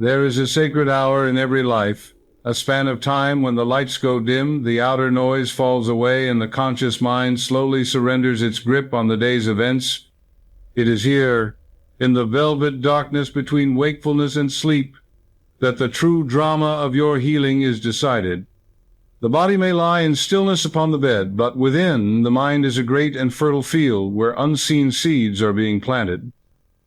There is a sacred hour in every life, a span of time when the lights go dim, the outer noise falls away, and the conscious mind slowly surrenders its grip on the day's events. It is here, in the velvet darkness between wakefulness and sleep, that the true drama of your healing is decided. The body may lie in stillness upon the bed, but within, the mind is a great and fertile field where unseen seeds are being planted.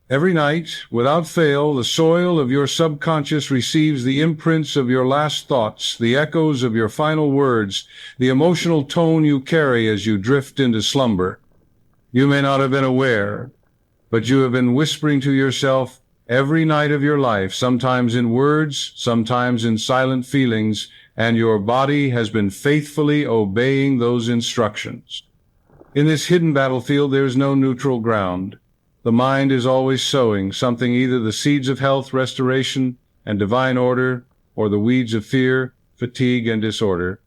Every night, without fail, the soil of your subconscious receives the imprints of your last thoughts, the echoes of your final words, the emotional tone you carry as you drift into slumber. You may not have been aware, but you have been whispering to yourself every night of your life, sometimes in words, sometimes in silent feelings, and your body has been faithfully obeying those instructions. In this hidden battlefield, there is no neutral ground. The mind is always sowing something, either the seeds of health, restoration, and divine order, or the weeds of fear, fatigue, and disorder.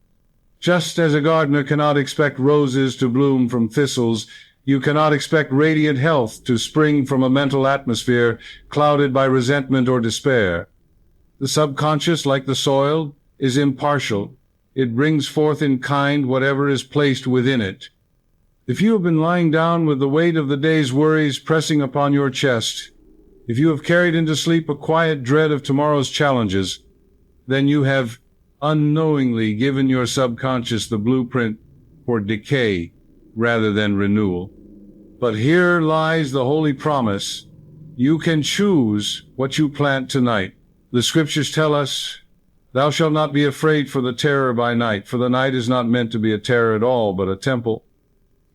Just as a gardener cannot expect roses to bloom from thistles, you cannot expect radiant health to spring from a mental atmosphere clouded by resentment or despair. The subconscious, like the soil, is impartial. It brings forth in kind whatever is placed within it. If you have been lying down with the weight of the day's worries pressing upon your chest, if you have carried into sleep a quiet dread of tomorrow's challenges, then you have unknowingly given your subconscious the blueprint for decay rather than renewal. But here lies the holy promise. You can choose what you plant tonight. The scriptures tell us, "Thou shalt not be afraid for the terror by night, for the night is not meant to be a terror at all, but a temple."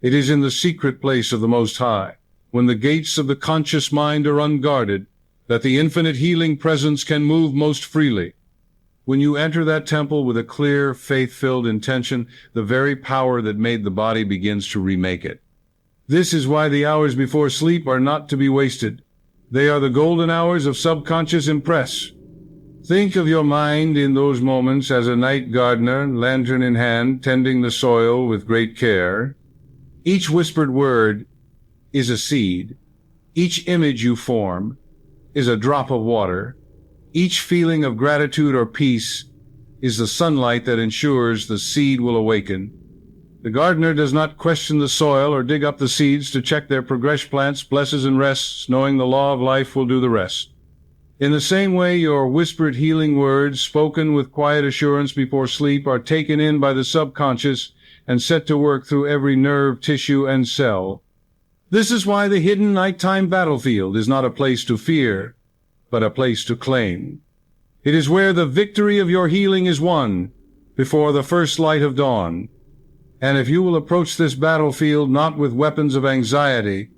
It is in the secret place of the Most High, when the gates of the conscious mind are unguarded, that the infinite healing presence can move most freely. When you enter that temple with a clear, faith-filled intention, the very power that made the body begins to remake it. This is why the hours before sleep are not to be wasted. They are the golden hours of subconscious impress. Think of your mind in those moments as a night gardener, lantern in hand, tending the soil with great care. Each whispered word is a seed. Each image you form is a drop of water. Each feeling of gratitude or peace is the sunlight that ensures the seed will awaken. The gardener does not question the soil or dig up the seeds to check their progress. Plants, blesses and rests, knowing the law of life will do the rest. In the same way, your whispered healing words, spoken with quiet assurance before sleep, are taken in by the subconscious and set to work through every nerve, tissue, and cell. This is why the hidden nighttime battlefield is not a place to fear, but a place to claim. It is where the victory of your healing is won, before the first light of dawn. And if you will approach this battlefield not with weapons of anxiety,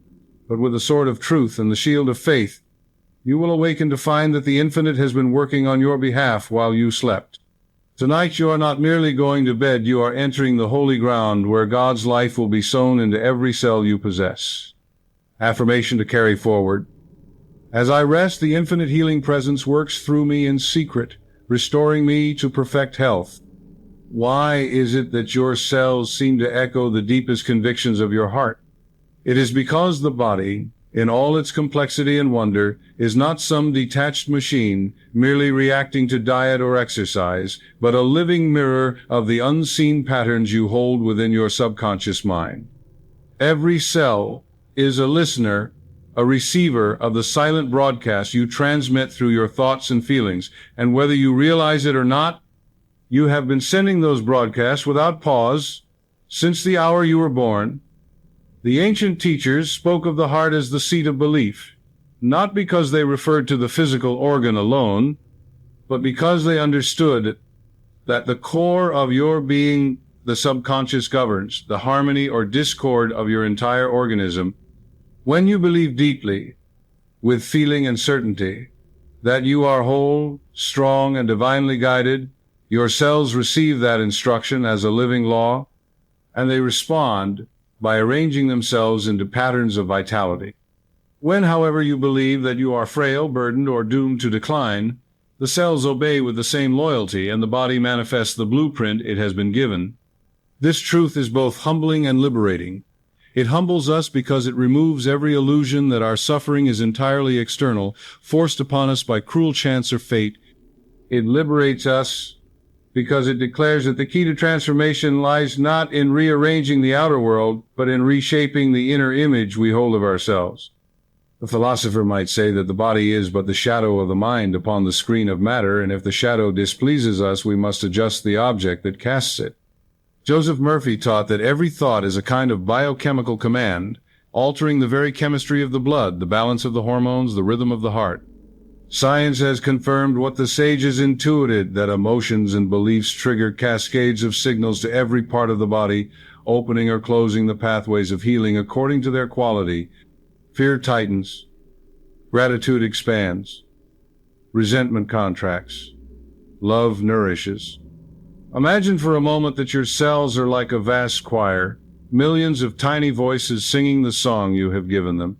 but with the sword of truth and the shield of faith, you will awaken to find that the infinite has been working on your behalf while you slept. Tonight you are not merely going to bed, you are entering the holy ground where God's life will be sown into every cell you possess. Affirmation to carry forward. As I rest, the infinite healing presence works through me in secret, restoring me to perfect health. Why is it that your cells seem to echo the deepest convictions of your heart? It is because the body, in all its complexity and wonder, is not some detached machine merely reacting to diet or exercise, but a living mirror of the unseen patterns you hold within your subconscious mind. Every cell is a listener, a receiver of the silent broadcast you transmit through your thoughts and feelings, and whether you realize it or not, you have been sending those broadcasts without pause since the hour you were born. The ancient teachers spoke of the heart as the seat of belief, not because they referred to the physical organ alone, but because they understood that the core of your being, the subconscious, governs the harmony or discord of your entire organism. When you believe deeply, with feeling and certainty, that you are whole, strong, and divinely guided, your cells receive that instruction as a living law, and they respond by arranging themselves into patterns of vitality. When, however, you believe that you are frail, burdened, or doomed to decline, the cells obey with the same loyalty, and the body manifests the blueprint it has been given. This truth is both humbling and liberating. It humbles us because it removes every illusion that our suffering is entirely external, forced upon us by cruel chance or fate. It liberates us because it declares that the key to transformation lies not in rearranging the outer world, but in reshaping the inner image we hold of ourselves. The philosopher might say that the body is but the shadow of the mind upon the screen of matter, and if the shadow displeases us, we must adjust the object that casts it. Joseph Murphy taught that every thought is a kind of biochemical command, altering the very chemistry of the blood, the balance of the hormones, the rhythm of the heart. Science has confirmed what the sages intuited, that emotions and beliefs trigger cascades of signals to every part of the body, opening or closing the pathways of healing according to their quality. Fear tightens, gratitude expands, resentment contracts, love nourishes. Imagine for a moment that your cells are like a vast choir, millions of tiny voices singing the song you have given them.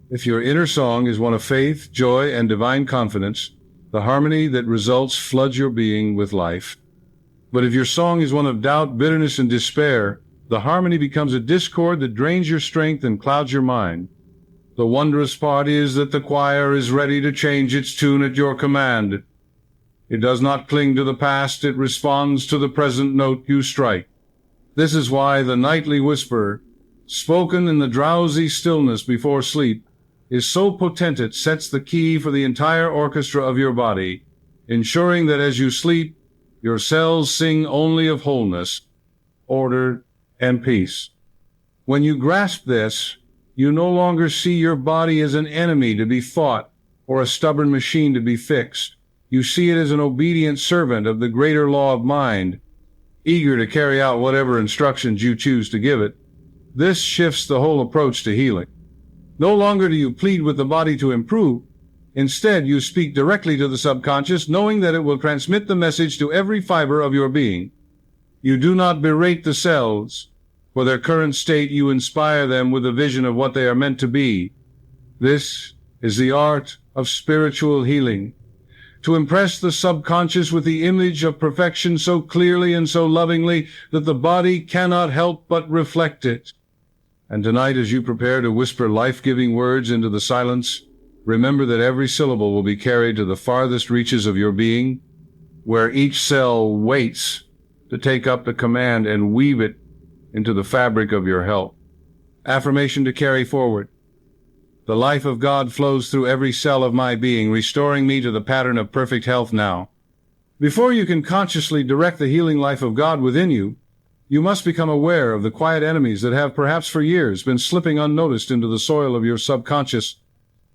If your inner song is one of faith, joy, and divine confidence, the harmony that results floods your being with life. But if your song is one of doubt, bitterness, and despair, the harmony becomes a discord that drains your strength and clouds your mind. The wondrous part is that the choir is ready to change its tune at your command. It does not cling to the past, it responds to the present note you strike. This is why the nightly whisper, spoken in the drowsy stillness before sleep, is so potent it sets the key for the entire orchestra of your body, ensuring that as you sleep, your cells sing only of wholeness, order, and peace. When you grasp this, you no longer see your body as an enemy to be fought or a stubborn machine to be fixed. You see it as an obedient servant of the greater law of mind, eager to carry out whatever instructions you choose to give it. This shifts the whole approach to healing. No longer do you plead with the body to improve. Instead, you speak directly to the subconscious, knowing that it will transmit the message to every fiber of your being. You do not berate the cells. For their current state, you inspire them with a vision of what they are meant to be. This is the art of spiritual healing. To impress the subconscious with the image of perfection so clearly and so lovingly that the body cannot help but reflect it. And tonight, as you prepare to whisper life-giving words into the silence, remember that every syllable will be carried to the farthest reaches of your being, where each cell waits to take up the command and weave it into the fabric of your health. Affirmation to carry forward. The life of God flows through every cell of my being, restoring me to the pattern of perfect health now. Before you can consciously direct the healing life of God within you, you must become aware of the quiet enemies that have perhaps for years been slipping unnoticed into the soil of your subconscious,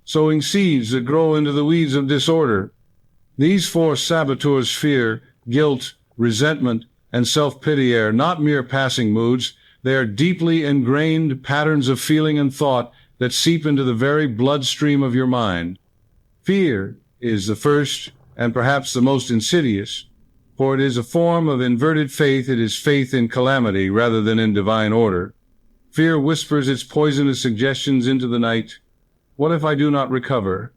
sowing seeds that grow into the weeds of disorder. These four saboteurs, fear, guilt, resentment, and self-pity, are not mere passing moods. They are deeply ingrained patterns of feeling and thought that seep into the very bloodstream of your mind. Fear is the first and perhaps the most insidious, for it is a form of inverted faith. It is faith in calamity rather than in divine order. Fear whispers its poisonous suggestions into the night. What if I do not recover?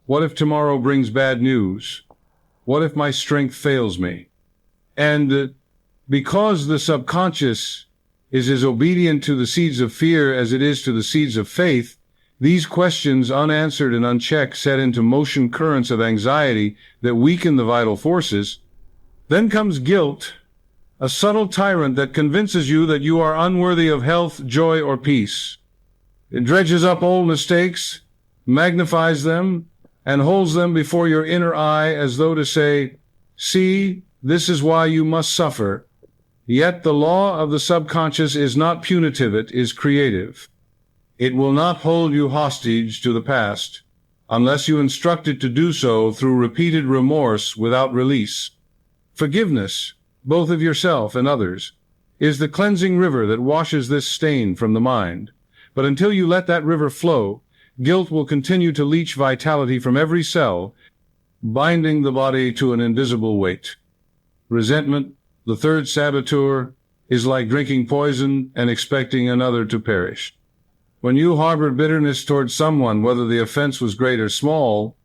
What if tomorrow brings bad news? What if my strength fails me? And because the subconscious is as obedient to the seeds of fear as it is to the seeds of faith, these questions, unanswered and unchecked, set into motion currents of anxiety that weaken the vital forces. Then comes guilt, a subtle tyrant that convinces you that you are unworthy of health, joy, or peace. It dredges up old mistakes, magnifies them, and holds them before your inner eye as though to say, "See, this is why you must suffer." Yet the law of the subconscious is not punitive, it is creative. It will not hold you hostage to the past unless you instruct it to do so through repeated remorse without release. Forgiveness, both of yourself and others, is the cleansing river that washes this stain from the mind. But until you let that river flow, guilt will continue to leach vitality from every cell, binding the body to an invisible weight. Resentment, the third saboteur, is like drinking poison and expecting another to perish. When you harbor bitterness towards someone, whether the offense was great or small,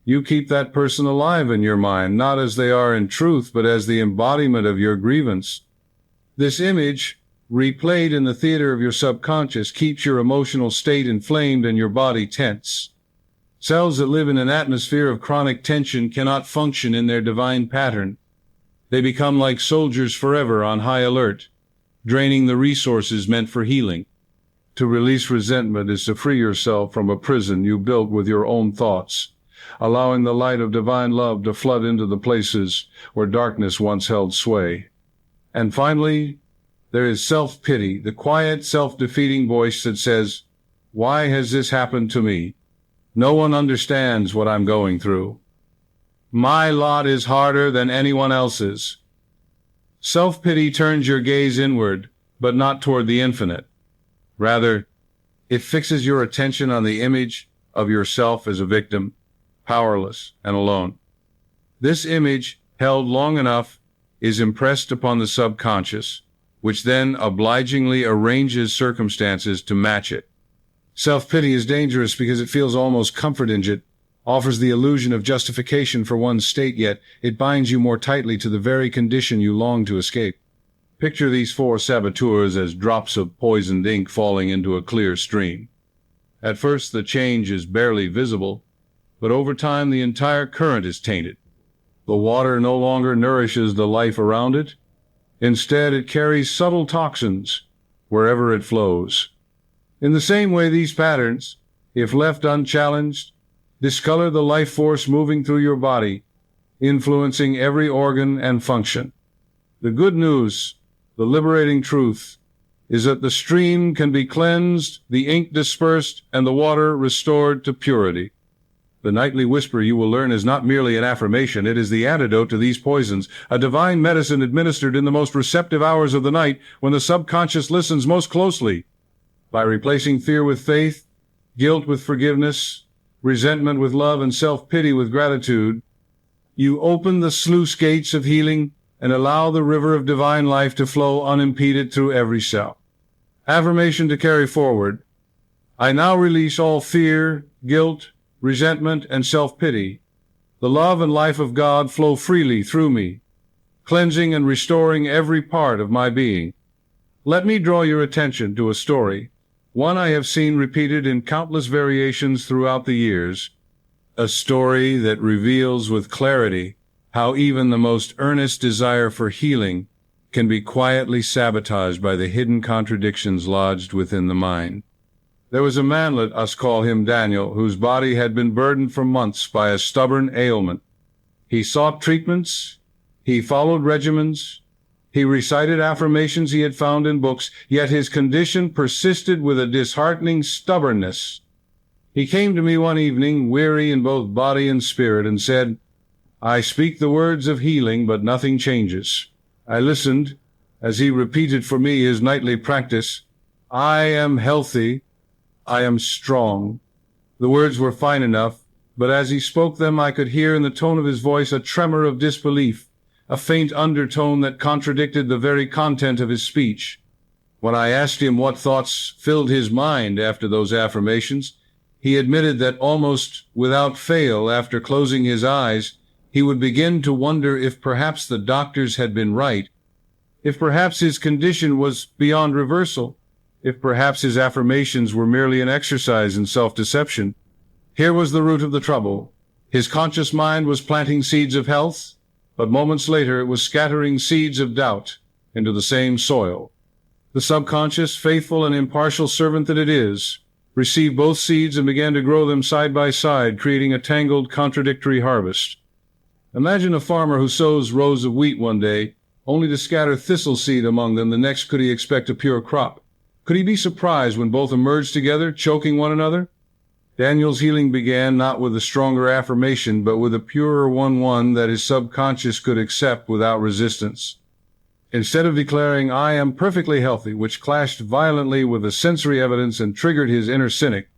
you keep that person alive in your mind, not as they are in truth, but as the embodiment of your grievance. This image, replayed in the theater of your subconscious, keeps your emotional state inflamed and your body tense. Cells that live in an atmosphere of chronic tension cannot function in their divine pattern. They become like soldiers forever on high alert, draining the resources meant for healing. To release resentment is to free yourself from a prison you built with your own thoughts, allowing the light of divine love to flood into the places where darkness once held sway. And finally, there is self-pity, the quiet, self-defeating voice that says, "Why has this happened to me? No one understands what I'm going through. My lot is harder than anyone else's." Self-pity turns your gaze inward, but not toward the infinite. Rather, it fixes your attention on the image of yourself as a victim, powerless and alone. This image, held long enough, is impressed upon the subconscious, which then obligingly arranges circumstances to match it. Self-pity is dangerous because it feels almost comforting. It offers the illusion of justification for one's state, yet it binds you more tightly to the very condition you long to escape. Picture these four saboteurs as drops of poisoned ink falling into a clear stream. At first, the change is barely visible, but over time the entire current is tainted. The water no longer nourishes the life around it. Instead, it carries subtle toxins wherever it flows. In the same way, these patterns, if left unchallenged, discolor the life force moving through your body, influencing every organ and function. The good news, the liberating truth, is that the stream can be cleansed, the ink dispersed, and the water restored to purity. The nightly whisper you will learn is not merely an affirmation, it is the antidote to these poisons, a divine medicine administered in the most receptive hours of the night when the subconscious listens most closely. By replacing fear with faith, guilt with forgiveness, resentment with love, and self-pity with gratitude, you open the sluice gates of healing and allow the river of divine life to flow unimpeded through every cell. Affirmation to carry forward. I now release all fear, guilt, resentment, and self-pity. The love and life of God flow freely through me, cleansing and restoring every part of my being. Let me draw your attention to a story, one I have seen repeated in countless variations throughout the years, a story that reveals with clarity how even the most earnest desire for healing can be quietly sabotaged by the hidden contradictions lodged within the mind. There was a man, let us call him Daniel, whose body had been burdened for months by a stubborn ailment. He sought treatments, he followed regimens, he recited affirmations he had found in books, yet his condition persisted with a disheartening stubbornness. He came to me one evening, weary in both body and spirit, and said, "I speak the words of healing, but nothing changes." I listened as he repeated for me his nightly practice, "I am healthy, I am strong." The words were fine enough, but as he spoke them, I could hear in the tone of his voice a tremor of disbelief, a faint undertone that contradicted the very content of his speech. When I asked him what thoughts filled his mind after those affirmations, he admitted that almost without fail, after closing his eyes, he would begin to wonder if perhaps the doctors had been right, if perhaps his condition was beyond reversal, if perhaps his affirmations were merely an exercise in self-deception. Here was the root of the trouble. His conscious mind was planting seeds of health, but moments later it was scattering seeds of doubt into the same soil. The subconscious, faithful and impartial servant that it is, received both seeds and began to grow them side by side, creating a tangled, contradictory harvest. Imagine a farmer who sows rows of wheat one day, only to scatter thistle seed among them. The next, could he expect a pure crop? Could he be surprised when both emerged together, choking one another? Daniel's healing began not with a stronger affirmation, but with a purer one that his subconscious could accept without resistance. Instead of declaring, "I am perfectly healthy," which clashed violently with the sensory evidence and triggered his inner cynic,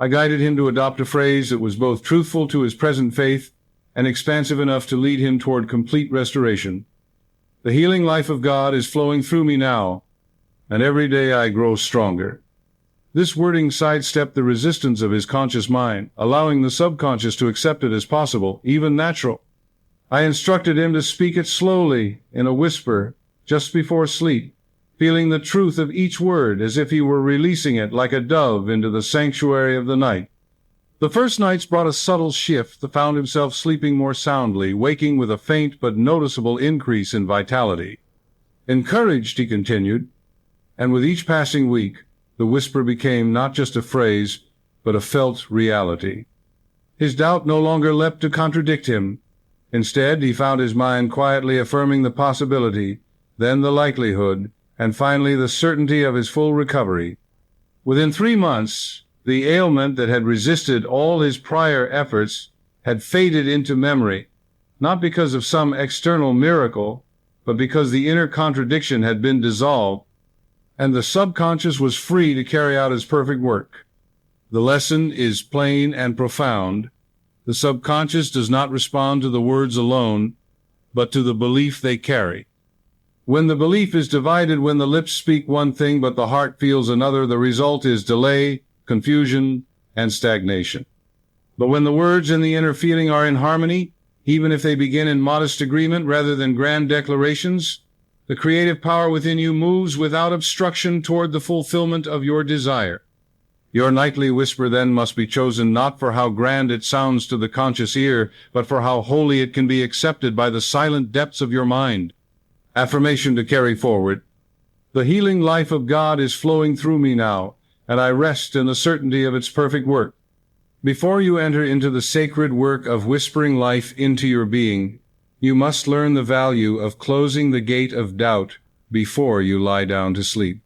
I guided him to adopt a phrase that was both truthful to his present faith and expansive enough to lead him toward complete restoration. The healing life of God is flowing through me now, and every day I grow stronger. This wording sidestepped the resistance of his conscious mind, allowing the subconscious to accept it as possible, even natural. I instructed him to speak it slowly, in a whisper, just before sleep, feeling the truth of each word as if he were releasing it like a dove into the sanctuary of the night. The first nights brought a subtle shift. He found himself sleeping more soundly, waking with a faint but noticeable increase in vitality. Encouraged, he continued, and with each passing week, the whisper became not just a phrase, but a felt reality. His doubt no longer leapt to contradict him. Instead, he found his mind quietly affirming the possibility, then the likelihood, and finally the certainty of his full recovery. Within 3 months, the ailment that had resisted all his prior efforts had faded into memory, not because of some external miracle, but because the inner contradiction had been dissolved, and the subconscious was free to carry out its perfect work. The lesson is plain and profound. The subconscious does not respond to the words alone, but to the belief they carry. When the belief is divided, when the lips speak one thing but the heart feels another, the result is delay, confusion, and stagnation. But when the words and the inner feeling are in harmony, even if they begin in modest agreement rather than grand declarations, the creative power within you moves without obstruction toward the fulfillment of your desire. Your nightly whisper then must be chosen not for how grand it sounds to the conscious ear, but for how wholly it can be accepted by the silent depths of your mind. Affirmation to carry forward. The healing life of God is flowing through me now, and I rest in the certainty of its perfect work. Before you enter into the sacred work of whispering life into your being, you must learn the value of closing the gate of doubt before you lie down to sleep.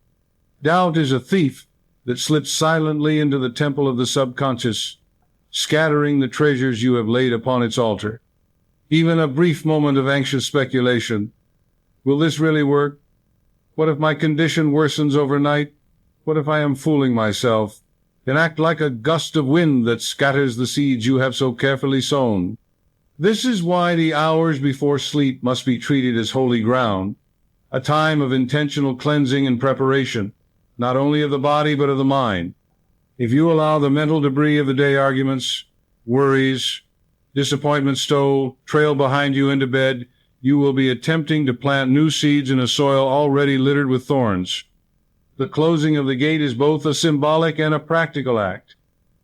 Doubt is a thief that slips silently into the temple of the subconscious, scattering the treasures you have laid upon its altar. Even a brief moment of anxious speculation. Will this really work? What if my condition worsens overnight? What if I am fooling myself? Can act like a gust of wind that scatters the seeds you have so carefully sown. This is why the hours before sleep must be treated as holy ground, a time of intentional cleansing and preparation, not only of the body but of the mind. If you allow the mental debris of the day, arguments, worries, disappointments trail behind you into bed, you will be attempting to plant new seeds in a soil already littered with thorns. The closing of the gate is both a symbolic and a practical act.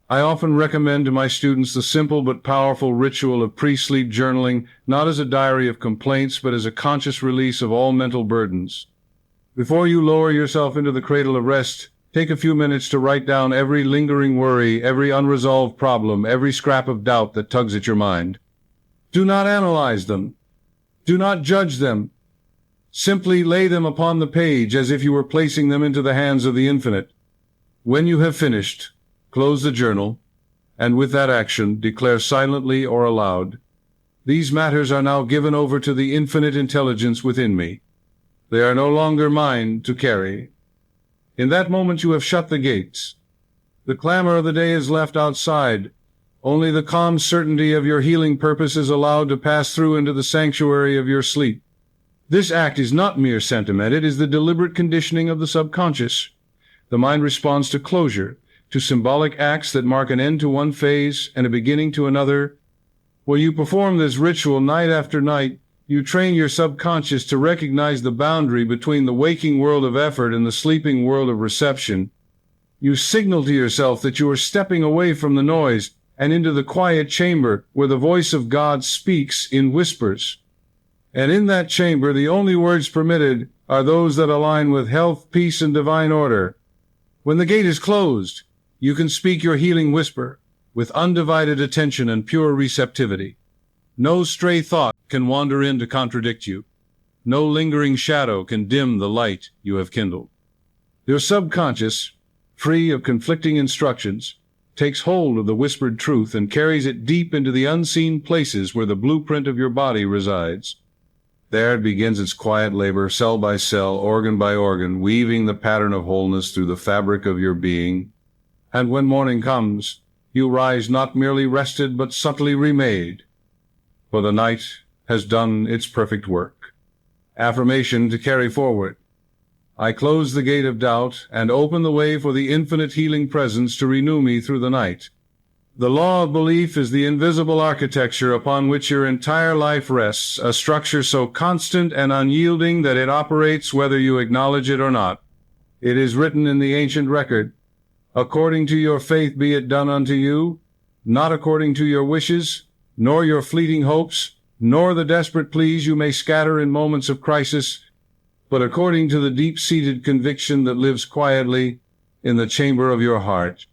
I often recommend to my students the simple but powerful ritual of pre-sleep journaling, not as a diary of complaints, but as a conscious release of all mental burdens. Before you lower yourself into the cradle of rest, take a few minutes to write down every lingering worry, every unresolved problem, every scrap of doubt that tugs at your mind. Do not analyze them. Do not judge them. Simply lay them upon the page as if you were placing them into the hands of the infinite. When you have finished, close the journal, and with that action, declare silently or aloud, "These matters are now given over to the infinite intelligence within me. They are no longer mine to carry." In that moment you have shut the gates. The clamor of the day is left outside. Only the calm certainty of your healing purpose is allowed to pass through into the sanctuary of your sleep. This act is not mere sentiment. It is the deliberate conditioning of the subconscious. The mind responds to closure, to symbolic acts that mark an end to one phase and a beginning to another. When you perform this ritual night after night, you train your subconscious to recognize the boundary between the waking world of effort and the sleeping world of reception. You signal to yourself that you are stepping away from the noise and into the quiet chamber where the voice of God speaks in whispers. And in that chamber, the only words permitted are those that align with health, peace, and divine order. When the gate is closed, you can speak your healing whisper with undivided attention and pure receptivity. No stray thought can wander in to contradict you. No lingering shadow can dim the light you have kindled. Your subconscious, free of conflicting instructions, takes hold of the whispered truth and carries it deep into the unseen places where the blueprint of your body resides. There it begins its quiet labor, cell by cell, organ by organ, weaving the pattern of wholeness through the fabric of your being. And when morning comes, you rise not merely rested, but subtly remade. For the night has done its perfect work. Affirmation to carry forward. I close the gate of doubt and open the way for the infinite healing presence to renew me through the night. The law of belief is the invisible architecture upon which your entire life rests, a structure so constant and unyielding that it operates whether you acknowledge it or not. It is written in the ancient record, "According to your faith be it done unto you, not according to your wishes, nor your fleeting hopes, nor the desperate pleas you may scatter in moments of crisis, but according to the deep-seated conviction that lives quietly in the chamber of your heart."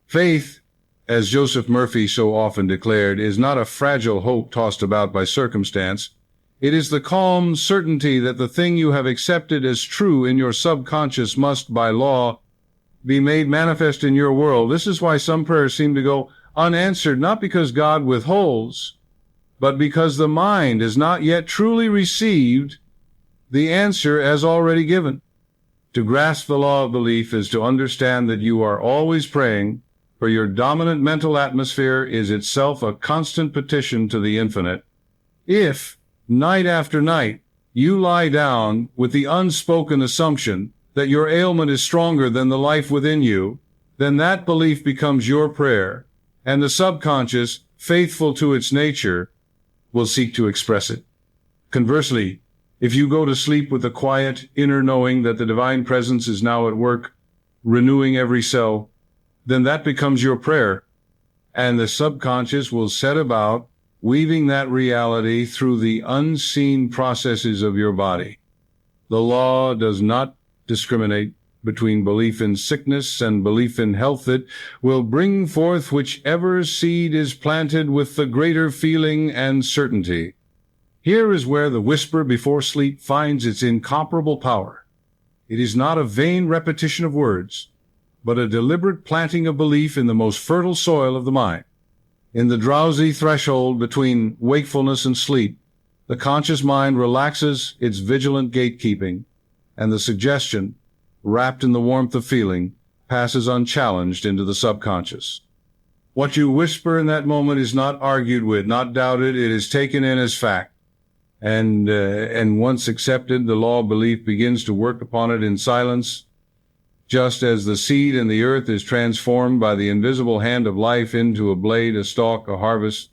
Faith, as JosephMurphy so often declared, is not a fragile hope tossed about by circumstance. It is the calm certainty that the thing you have accepted as true in your subconscious must, by law, be made manifest in your world. This is why some prayers seem to go unanswered, not because God withholds, but because the mind has not yet truly received the answer as already given. To grasp the law of belief is to understand that you are always praying, for your dominant mental atmosphere is itself a constant petition to the infinite. If, night after night, you lie down with the unspoken assumption that your ailment is stronger than the life within you, then that belief becomes your prayer, and the subconscious, faithful to its nature, will seek to express it. Conversely, if you go to sleep with the quiet, inner knowing that the divine presence is now at work, renewing every cell, then that becomes your prayer, and the subconscious will set about weaving that reality through the unseen processes of your body. The law does not discriminate between belief in sickness and belief in health. It will bring forth whichever seed is planted with the greater feeling and certainty. Here is where the whisper before sleep finds its incomparable power. It is not a vain repetition of words, but a deliberate planting of belief in the most fertile soil of the mind. In the drowsy threshold between wakefulness and sleep, the conscious mind relaxes its vigilant gatekeeping, and the suggestion, wrapped in the warmth of feeling, passes unchallenged into the subconscious. What you whisper in that moment is not argued with, not doubted. It is taken in as fact. And once accepted, the law of belief begins to work upon it in silence, just as the seed in the earth is transformed by the invisible hand of life into a blade, a stalk, a harvest.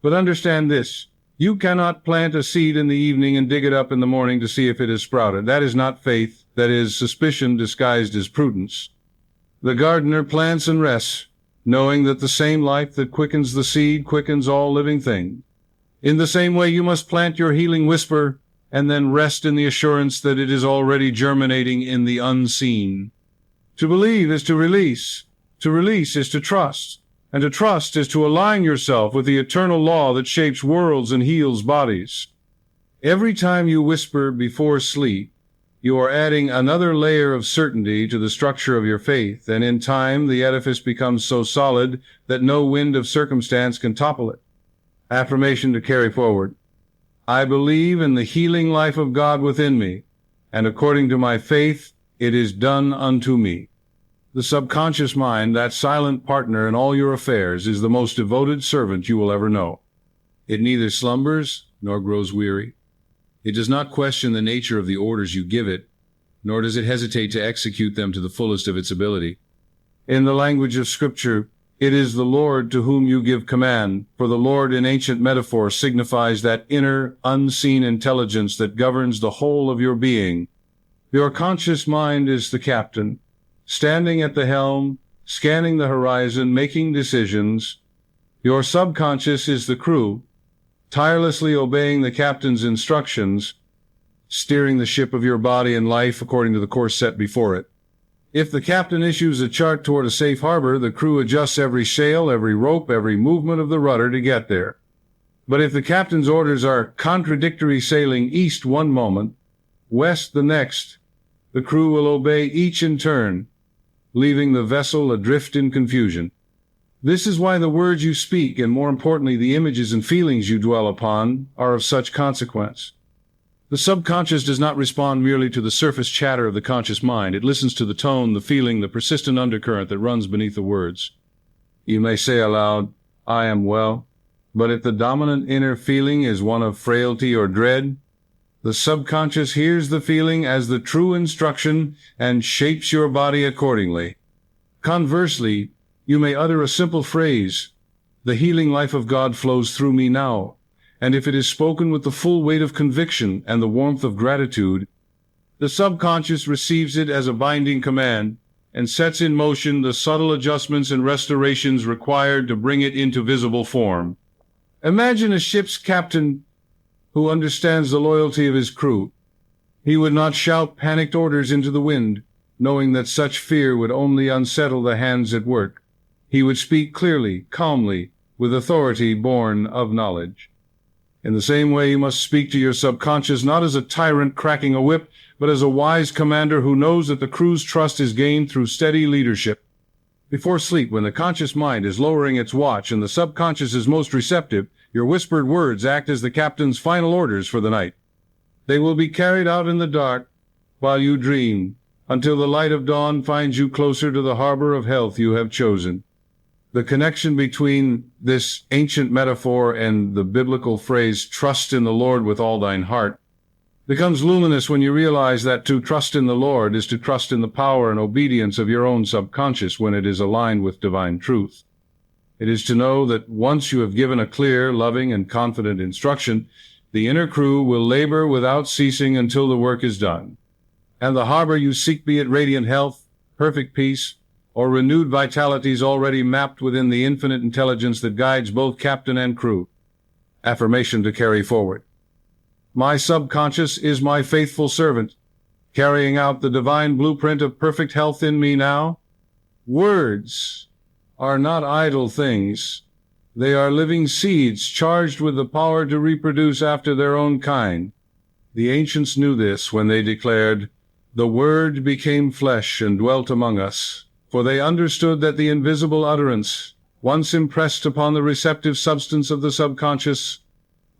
But understand this, you cannot plant a seed in the evening and dig it up in the morning to see if it has sprouted. That is not faith. That is suspicion disguised as prudence. The gardener plants and rests, knowing that the same life that quickens the seed quickens all living things. In the same way, you must plant your healing whisper and then rest in the assurance that it is already germinating in the unseen. To believe is to release. To release is to trust. And to trust is to align yourself with the eternal law that shapes worlds and heals bodies. Every time you whisper before sleep, you are adding another layer of certainty to the structure of your faith, and in time the edifice becomes so solid that no wind of circumstance can topple it. Affirmation to carry forward. I believe in the healing life of God within me, and according to my faith, it is done unto me. The subconscious mind, that silent partner in all your affairs, is the most devoted servant you will ever know. It neither slumbers nor grows weary. It does not question the nature of the orders you give it, nor does it hesitate to execute them to the fullest of its ability. In the language of Scripture, it is the Lord to whom you give command, for the Lord in ancient metaphor signifies that inner, unseen intelligence that governs the whole of your being. Your conscious mind is the captain, standing at the helm, scanning the horizon, making decisions. Your subconscious is the crew, tirelessly obeying the captain's instructions, steering the ship of your body and life according to the course set before it. If the captain issues a chart toward a safe harbor, the crew adjusts every sail, every rope, every movement of the rudder to get there. But if the captain's orders are contradictory, sailing east one moment, west the next, the crew will obey each in turn, leaving the vessel adrift in confusion. This is why the words you speak, and more importantly, the images and feelings you dwell upon, are of such consequence. The subconscious does not respond merely to the surface chatter of the conscious mind. It listens to the tone, the feeling, the persistent undercurrent that runs beneath the words. You may say aloud, I am well, but if the dominant inner feeling is one of frailty or dread, the subconscious hears the feeling as the true instruction and shapes your body accordingly. Conversely, You may utter a simple phrase, "The healing life of God flows through me now," and if it is spoken with the full weight of conviction and the warmth of gratitude, the subconscious receives it as a binding command and sets in motion the subtle adjustments and restorations required to bring it into visible form. Imagine a ship's captain who understands the loyalty of his crew. He would not shout panicked orders into the wind, knowing that such fear would only unsettle the hands at work. He would speak clearly, calmly, with authority born of knowledge. In the same way, you must speak to your subconscious not as a tyrant cracking a whip, but as a wise commander who knows that the crew's trust is gained through steady leadership. Before sleep, when the conscious mind is lowering its watch and the subconscious is most receptive, your whispered words act as the captain's final orders for the night. They will be carried out in the dark while you dream, until the light of dawn finds you closer to the harbor of health you have chosen. The connection between this ancient metaphor and the biblical phrase, "Trust in the Lord with all thine heart," becomes luminous when you realize that to trust in the Lord is to trust in the power and obedience of your own subconscious when it is aligned with divine truth. It is to know that once you have given a clear, loving, and confident instruction, the inner crew will labor without ceasing until the work is done. And the harbor you seek, be it radiant health, perfect peace, or renewed vitality, is already mapped within the infinite intelligence that guides both captain and crew. Affirmation to carry forward. My subconscious is my faithful servant, carrying out the divine blueprint of perfect health in me now. Words are not idle things. They are living seeds charged with the power to reproduce after their own kind. The ancients knew this when they declared, "The Word became flesh and dwelt among us," for they understood that the invisible utterance, once impressed upon the receptive substance of the subconscious,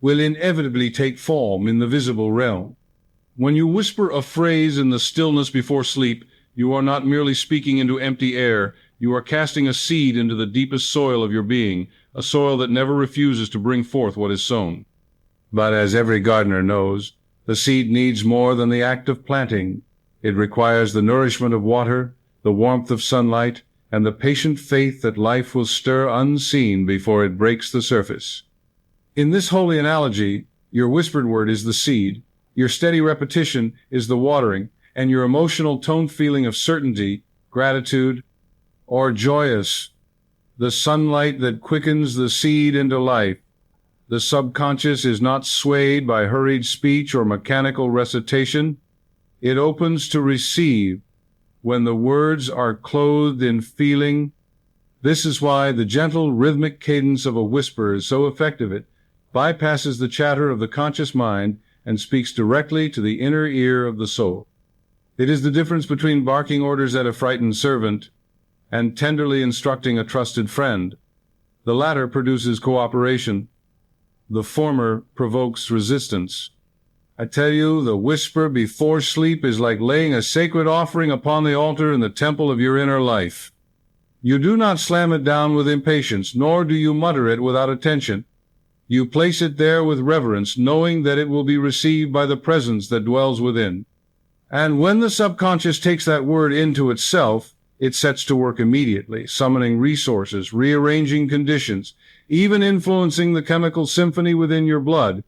will inevitably take form in the visible realm. When you whisper a phrase in the stillness before sleep, you are not merely speaking into empty air, you are casting a seed into the deepest soil of your being, a soil that never refuses to bring forth what is sown. But as every gardener knows, the seed needs more than the act of planting. It requires the nourishment of water, the warmth of sunlight, and the patient faith that life will stir unseen before it breaks the surface. In this holy analogy, your whispered word is the seed, your steady repetition is the watering, and your emotional toned feeling of certainty, gratitude, or joyous, the sunlight that quickens the seed into life. The subconscious is not swayed by hurried speech or mechanical recitation. It opens to receive when the words are clothed in feeling. This is why the gentle, rhythmic cadence of a whisper is so effective. It bypasses the chatter of the conscious mind and speaks directly to the inner ear of the soul. It is the difference between barking orders at a frightened servant and tenderly instructing a trusted friend. The latter produces cooperation. The former provokes resistance. I tell you, the whisper before sleep is like laying a sacred offering upon the altar in the temple of your inner life. You do not slam it down with impatience, nor do you mutter it without attention. You place it there with reverence, knowing that it will be received by the presence that dwells within. And when the subconscious takes that word into itself, it sets to work immediately, summoning resources, rearranging conditions, even influencing the chemical symphony within your blood,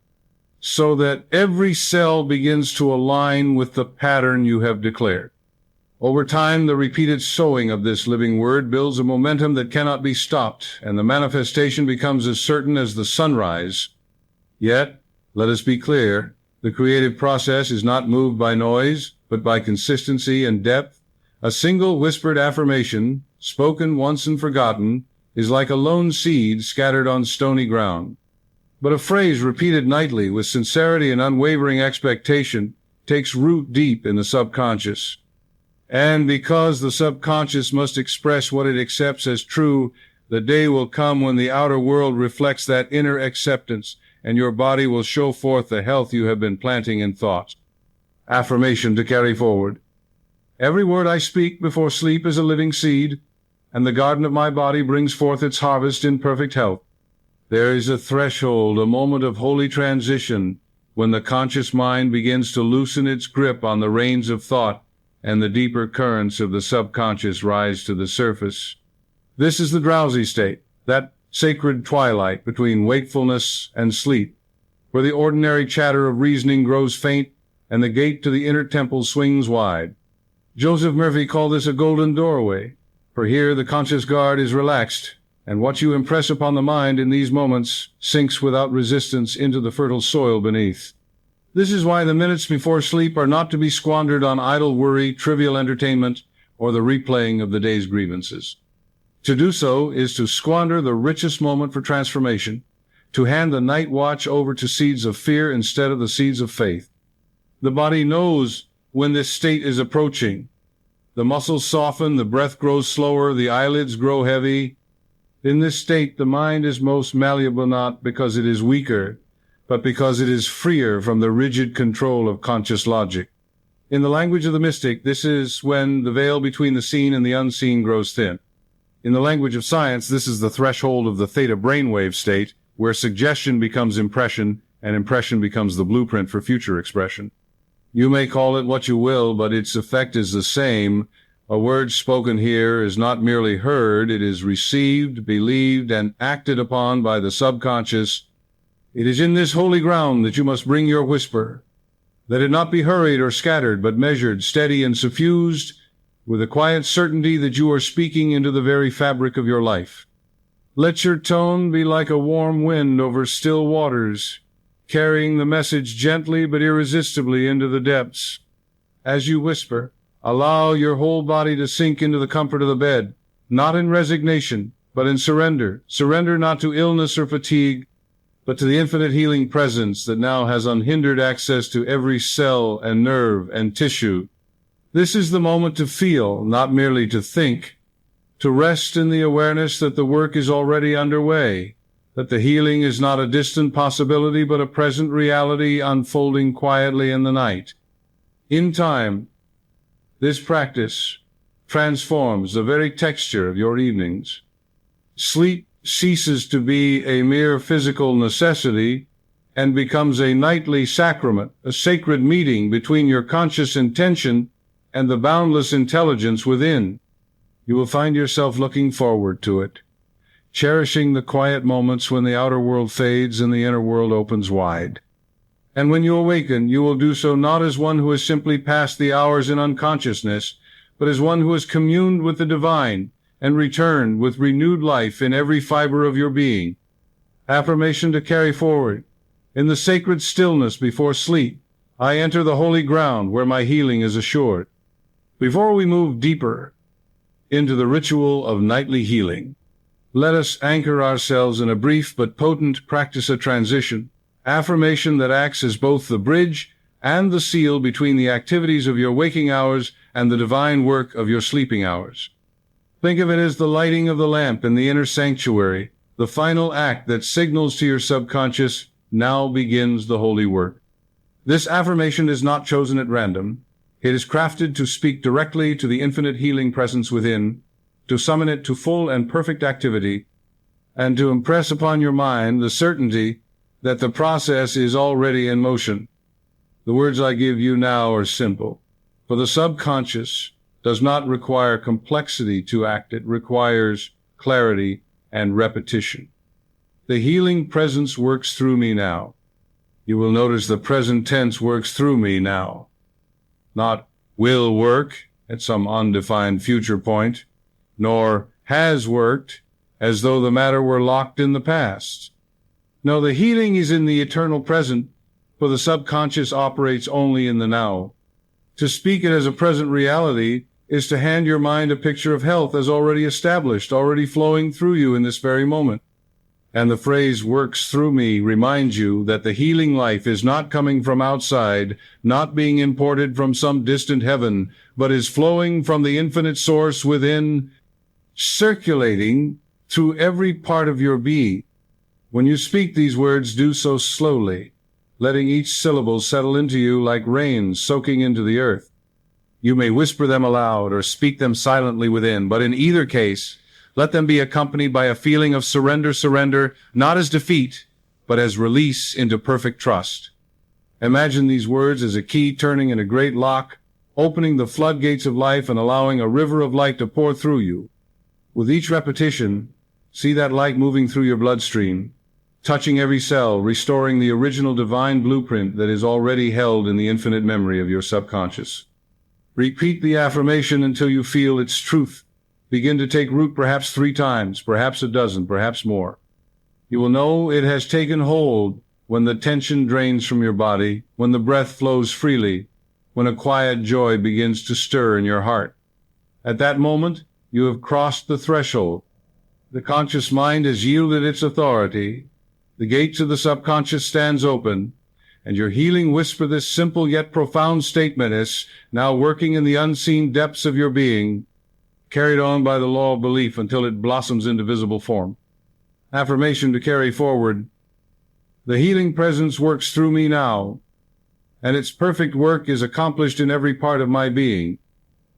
so that every cell begins to align with the pattern you have declared. Over time, the repeated sowing of this living word builds a momentum that cannot be stopped, and the manifestation becomes as certain as the sunrise. Yet, let us be clear, the creative process is not moved by noise, but by consistency and depth. A single whispered affirmation, spoken once and forgotten, is like a lone seed scattered on stony ground. But a phrase repeated nightly with sincerity and unwavering expectation takes root deep in the subconscious. And because the subconscious must express what it accepts as true, the day will come when the outer world reflects that inner acceptance, and your body will show forth the health you have been planting in thought. Affirmation to carry forward. Every word I speak before sleep is a living seed, and the garden of my body brings forth its harvest in perfect health. There is a threshold, a moment of holy transition, when the conscious mind begins to loosen its grip on the reins of thought, and the deeper currents of the subconscious rise to the surface. This is the drowsy state, that sacred twilight between wakefulness and sleep, where the ordinary chatter of reasoning grows faint and the gate to the inner temple swings wide. Joseph Murphy called this a golden doorway, for here the conscious guard is relaxed, and what you impress upon the mind in these moments sinks without resistance into the fertile soil beneath. This is why the minutes before sleep are not to be squandered on idle worry, trivial entertainment, or the replaying of the day's grievances. To do so is to squander the richest moment for transformation, to hand the night watch over to seeds of fear instead of the seeds of faith. The body knows when this state is approaching. The muscles soften, the breath grows slower, the eyelids grow heavy. In this state, the mind is most malleable not because it is weaker, but because it is freer from the rigid control of conscious logic. In the language of the mystic, this is when the veil between the seen and the unseen grows thin. In the language of science, this is the threshold of the theta brainwave state, where suggestion becomes impression, and impression becomes the blueprint for future expression. You may call it what you will, but its effect is the same. A word spoken here is not merely heard, it is received, believed, and acted upon by the subconscious. It is in this holy ground that you must bring your whisper. Let it not be hurried or scattered, but measured, steady, and suffused, with a quiet certainty that you are speaking into the very fabric of your life. Let your tone be like a warm wind over still waters, carrying the message gently but irresistibly into the depths. As you whisper, allow your whole body to sink into the comfort of the bed, not in resignation, but in surrender. Surrender not to illness or fatigue, but to the infinite healing presence that now has unhindered access to every cell and nerve and tissue. This is the moment to feel, not merely to think, to rest in the awareness that the work is already underway, that the healing is not a distant possibility but a present reality unfolding quietly in the night. In time, this practice transforms the very texture of your evenings. Sleep ceases to be a mere physical necessity and becomes a nightly sacrament, a sacred meeting between your conscious intention and the boundless intelligence within. You will find yourself looking forward to it, cherishing the quiet moments when the outer world fades and the inner world opens wide. And when you awaken, you will do so not as one who has simply passed the hours in unconsciousness, but as one who has communed with the divine and returned with renewed life in every fiber of your being. Affirmation to carry forward. In the sacred stillness before sleep, I enter the holy ground where my healing is assured. Before we move deeper into the ritual of nightly healing, let us anchor ourselves in a brief but potent practice of transition, affirmation that acts as both the bridge and the seal between the activities of your waking hours and the divine work of your sleeping hours. Think of it as the lighting of the lamp in the inner sanctuary, the final act that signals to your subconscious, now begins the holy work. This affirmation is not chosen at random. It is crafted to speak directly to the infinite healing presence within, to summon it to full and perfect activity, and to impress upon your mind the certainty that the process is already in motion. The words I give you now are simple, for the subconscious does not require complexity to act. It requires clarity and repetition. The healing presence works through me now. You will notice the present tense works through me now. Not will work at some undefined future point, nor has worked as though the matter were locked in the past. No, the healing is in the eternal present, for the subconscious operates only in the now. To speak it as a present reality is to hand your mind a picture of health as already established, already flowing through you in this very moment. And the phrase works through me reminds you that the healing life is not coming from outside, not being imported from some distant heaven, but is flowing from the infinite source within, circulating through every part of your being. When you speak these words, do so slowly, letting each syllable settle into you like rain soaking into the earth. You may whisper them aloud or speak them silently within, but in either case, let them be accompanied by a feeling of surrender, not as defeat, but as release into perfect trust. Imagine these words as a key turning in a great lock, opening the floodgates of life and allowing a river of light to pour through you. With each repetition, see that light moving through your bloodstream, touching every cell, restoring the original divine blueprint that is already held in the infinite memory of your subconscious. Repeat the affirmation until you feel its truth begin to take root, perhaps 3 times, perhaps a dozen, perhaps more. You will know it has taken hold when the tension drains from your body, when the breath flows freely, when a quiet joy begins to stir in your heart. At that moment, you have crossed the threshold. The conscious mind has yielded its authority. The gate to the subconscious stands open, and your healing whisper this simple yet profound statement is now working in the unseen depths of your being, carried on by the law of belief until it blossoms into visible form. Affirmation to carry forward. The healing presence works through me now, and its perfect work is accomplished in every part of my being.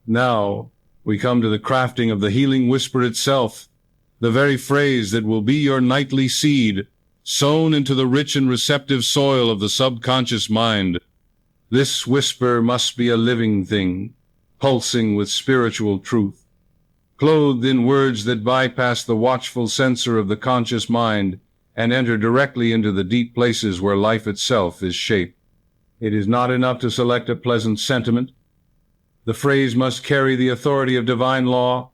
Now we come to the crafting of the healing whisper itself, the very phrase that will be your nightly seed, sown into the rich and receptive soil of the subconscious mind. This whisper must be a living thing, pulsing with spiritual truth, clothed in words that bypass the watchful censor of the conscious mind and enter directly into the deep places where life itself is shaped. It is not enough to select a pleasant sentiment. The phrase must carry the authority of divine law,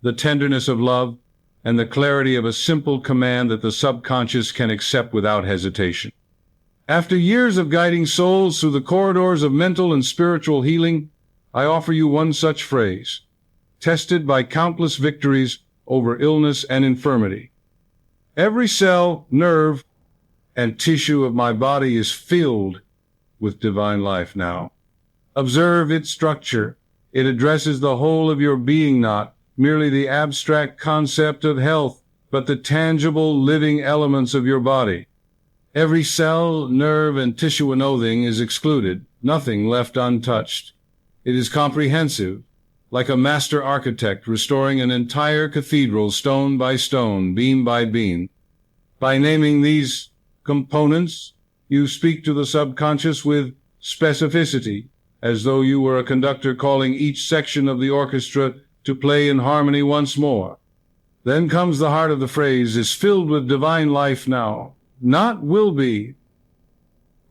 the tenderness of love, and the clarity of a simple command that the subconscious can accept without hesitation. After years of guiding souls through the corridors of mental and spiritual healing, I offer you one such phrase, tested by countless victories over illness and infirmity. Every cell, nerve, and tissue of my body is filled with divine life now. Observe its structure. It addresses the whole of your being, not merely the abstract concept of health, but the tangible living elements of your body. Every cell, nerve, and tissue anothing is excluded, nothing left untouched. It is comprehensive, like a master architect restoring an entire cathedral stone by stone, beam by beam. By naming these components, you speak to the subconscious with specificity, as though you were a conductor calling each section of the orchestra to play in harmony once more. Then comes the heart of the phrase, is filled with divine life now, not will be,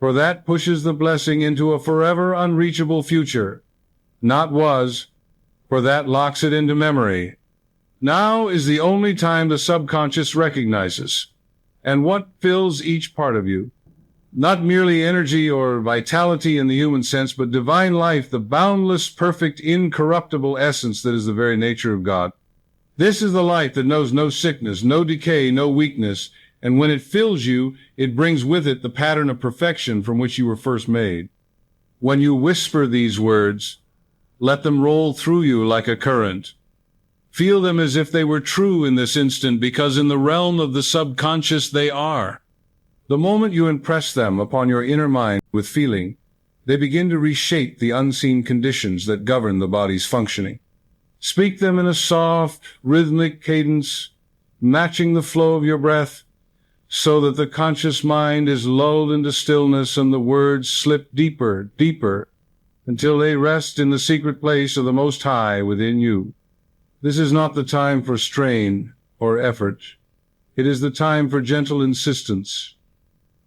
for that pushes the blessing into a forever unreachable future. Not was, for that locks it into memory. Now is the only time the subconscious recognizes. And what fills each part of you? Not merely energy or vitality in the human sense, but divine life, the boundless, perfect, incorruptible essence that is the very nature of God. This is the life that knows no sickness, no decay, no weakness, and when it fills you, it brings with it the pattern of perfection from which you were first made. When you whisper these words, let them roll through you like a current. Feel them as if they were true in this instant, because in the realm of the subconscious they are. The moment you impress them upon your inner mind with feeling, they begin to reshape the unseen conditions that govern the body's functioning. Speak them in a soft, rhythmic cadence, matching the flow of your breath, so that the conscious mind is lulled into stillness and the words slip deeper, deeper, until they rest in the secret place of the Most High within you. This is not the time for strain or effort. It is the time for gentle insistence,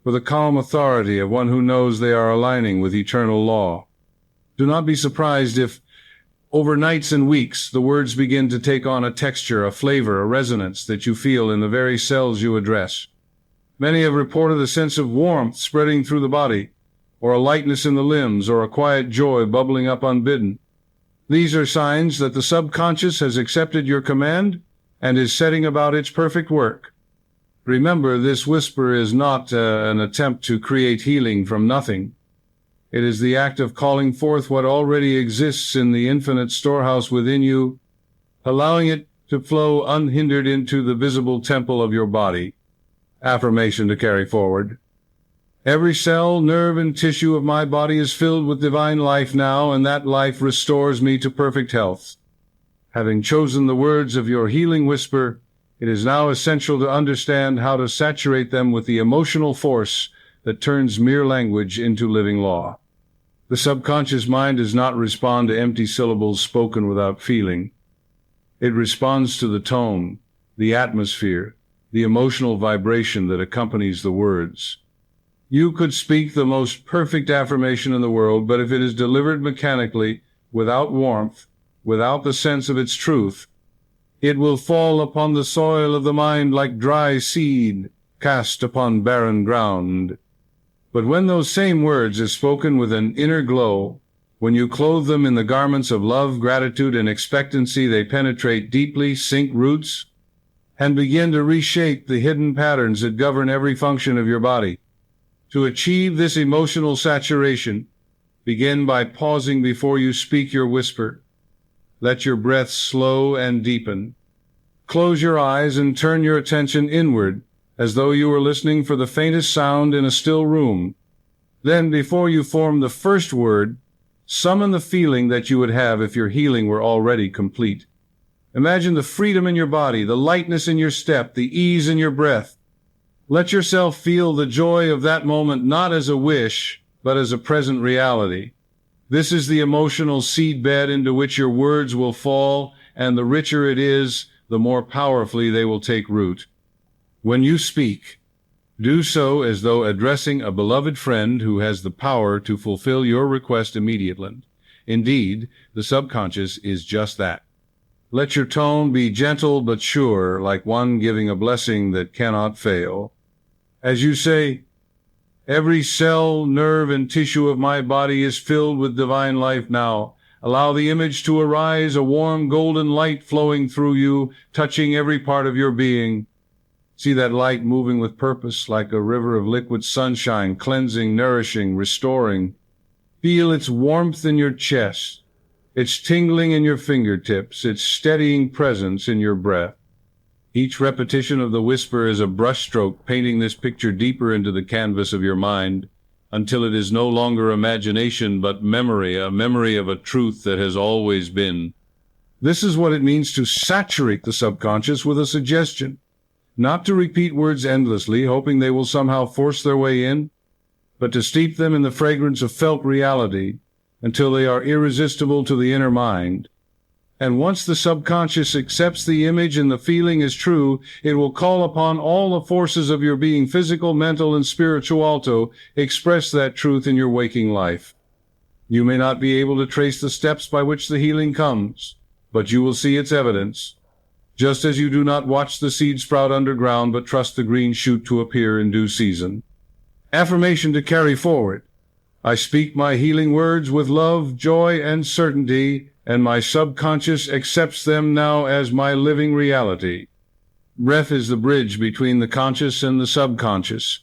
for the calm authority of one who knows they are aligning with eternal law. Do not be surprised if, over nights and weeks, the words begin to take on a texture, a flavor, a resonance that you feel in the very cells you address. Many have reported a sense of warmth spreading through the body, or a lightness in the limbs, or a quiet joy bubbling up unbidden. These are signs that the subconscious has accepted your command and is setting about its perfect work. Remember, this whisper is not an attempt to create healing from nothing. It is the act of calling forth what already exists in the infinite storehouse within you, allowing it to flow unhindered into the visible temple of your body. Affirmation to carry forward. Every cell, nerve, and tissue of my body is filled with divine life now, and that life restores me to perfect health. Having chosen the words of your healing whisper, it is now essential to understand how to saturate them with the emotional force that turns mere language into living law. The subconscious mind does not respond to empty syllables spoken without feeling. It responds to the tone, the atmosphere, the emotional vibration that accompanies the words. You could speak the most perfect affirmation in the world, but if it is delivered mechanically, without warmth, without the sense of its truth, it will fall upon the soil of the mind like dry seed cast upon barren ground. But when those same words are spoken with an inner glow, when you clothe them in the garments of love, gratitude, and expectancy, they penetrate deeply, sink roots, and begin to reshape the hidden patterns that govern every function of your body. To achieve this emotional saturation, begin by pausing before you speak your whisper. Let your breath slow and deepen. Close your eyes and turn your attention inward, as though you were listening for the faintest sound in a still room. Then, before you form the first word, summon the feeling that you would have if your healing were already complete. Imagine the freedom in your body, the lightness in your step, the ease in your breath. Let yourself feel the joy of that moment not as a wish, but as a present reality. This is the emotional seedbed into which your words will fall, and the richer it is, the more powerfully they will take root. When you speak, do so as though addressing a beloved friend who has the power to fulfill your request immediately. Indeed, the subconscious is just that. Let your tone be gentle but sure, like one giving a blessing that cannot fail. As you say, "Every cell, nerve, and tissue of my body is filled with divine life now," allow the image to arise, a warm golden light flowing through you, touching every part of your being. See that light moving with purpose, like a river of liquid sunshine, cleansing, nourishing, restoring. Feel its warmth in your chest, its tingling in your fingertips, its steadying presence in your breath. Each repetition of the whisper is a brushstroke painting this picture deeper into the canvas of your mind, until it is no longer imagination but memory, a memory of a truth that has always been. This is what it means to saturate the subconscious with a suggestion. Not to repeat words endlessly, hoping they will somehow force their way in, but to steep them in the fragrance of felt reality until they are irresistible to the inner mind. And once the subconscious accepts the image and the feeling is true, it will call upon all the forces of your being, physical, mental, and spiritual, to express that truth in your waking life. You may not be able to trace the steps by which the healing comes, but you will see its evidence, just as you do not watch the seed sprout underground, but trust the green shoot to appear in due season. Affirmation to carry forward. I speak my healing words with love, joy, and certainty, and my subconscious accepts them now as my living reality. Breath is the bridge between the conscious and the subconscious,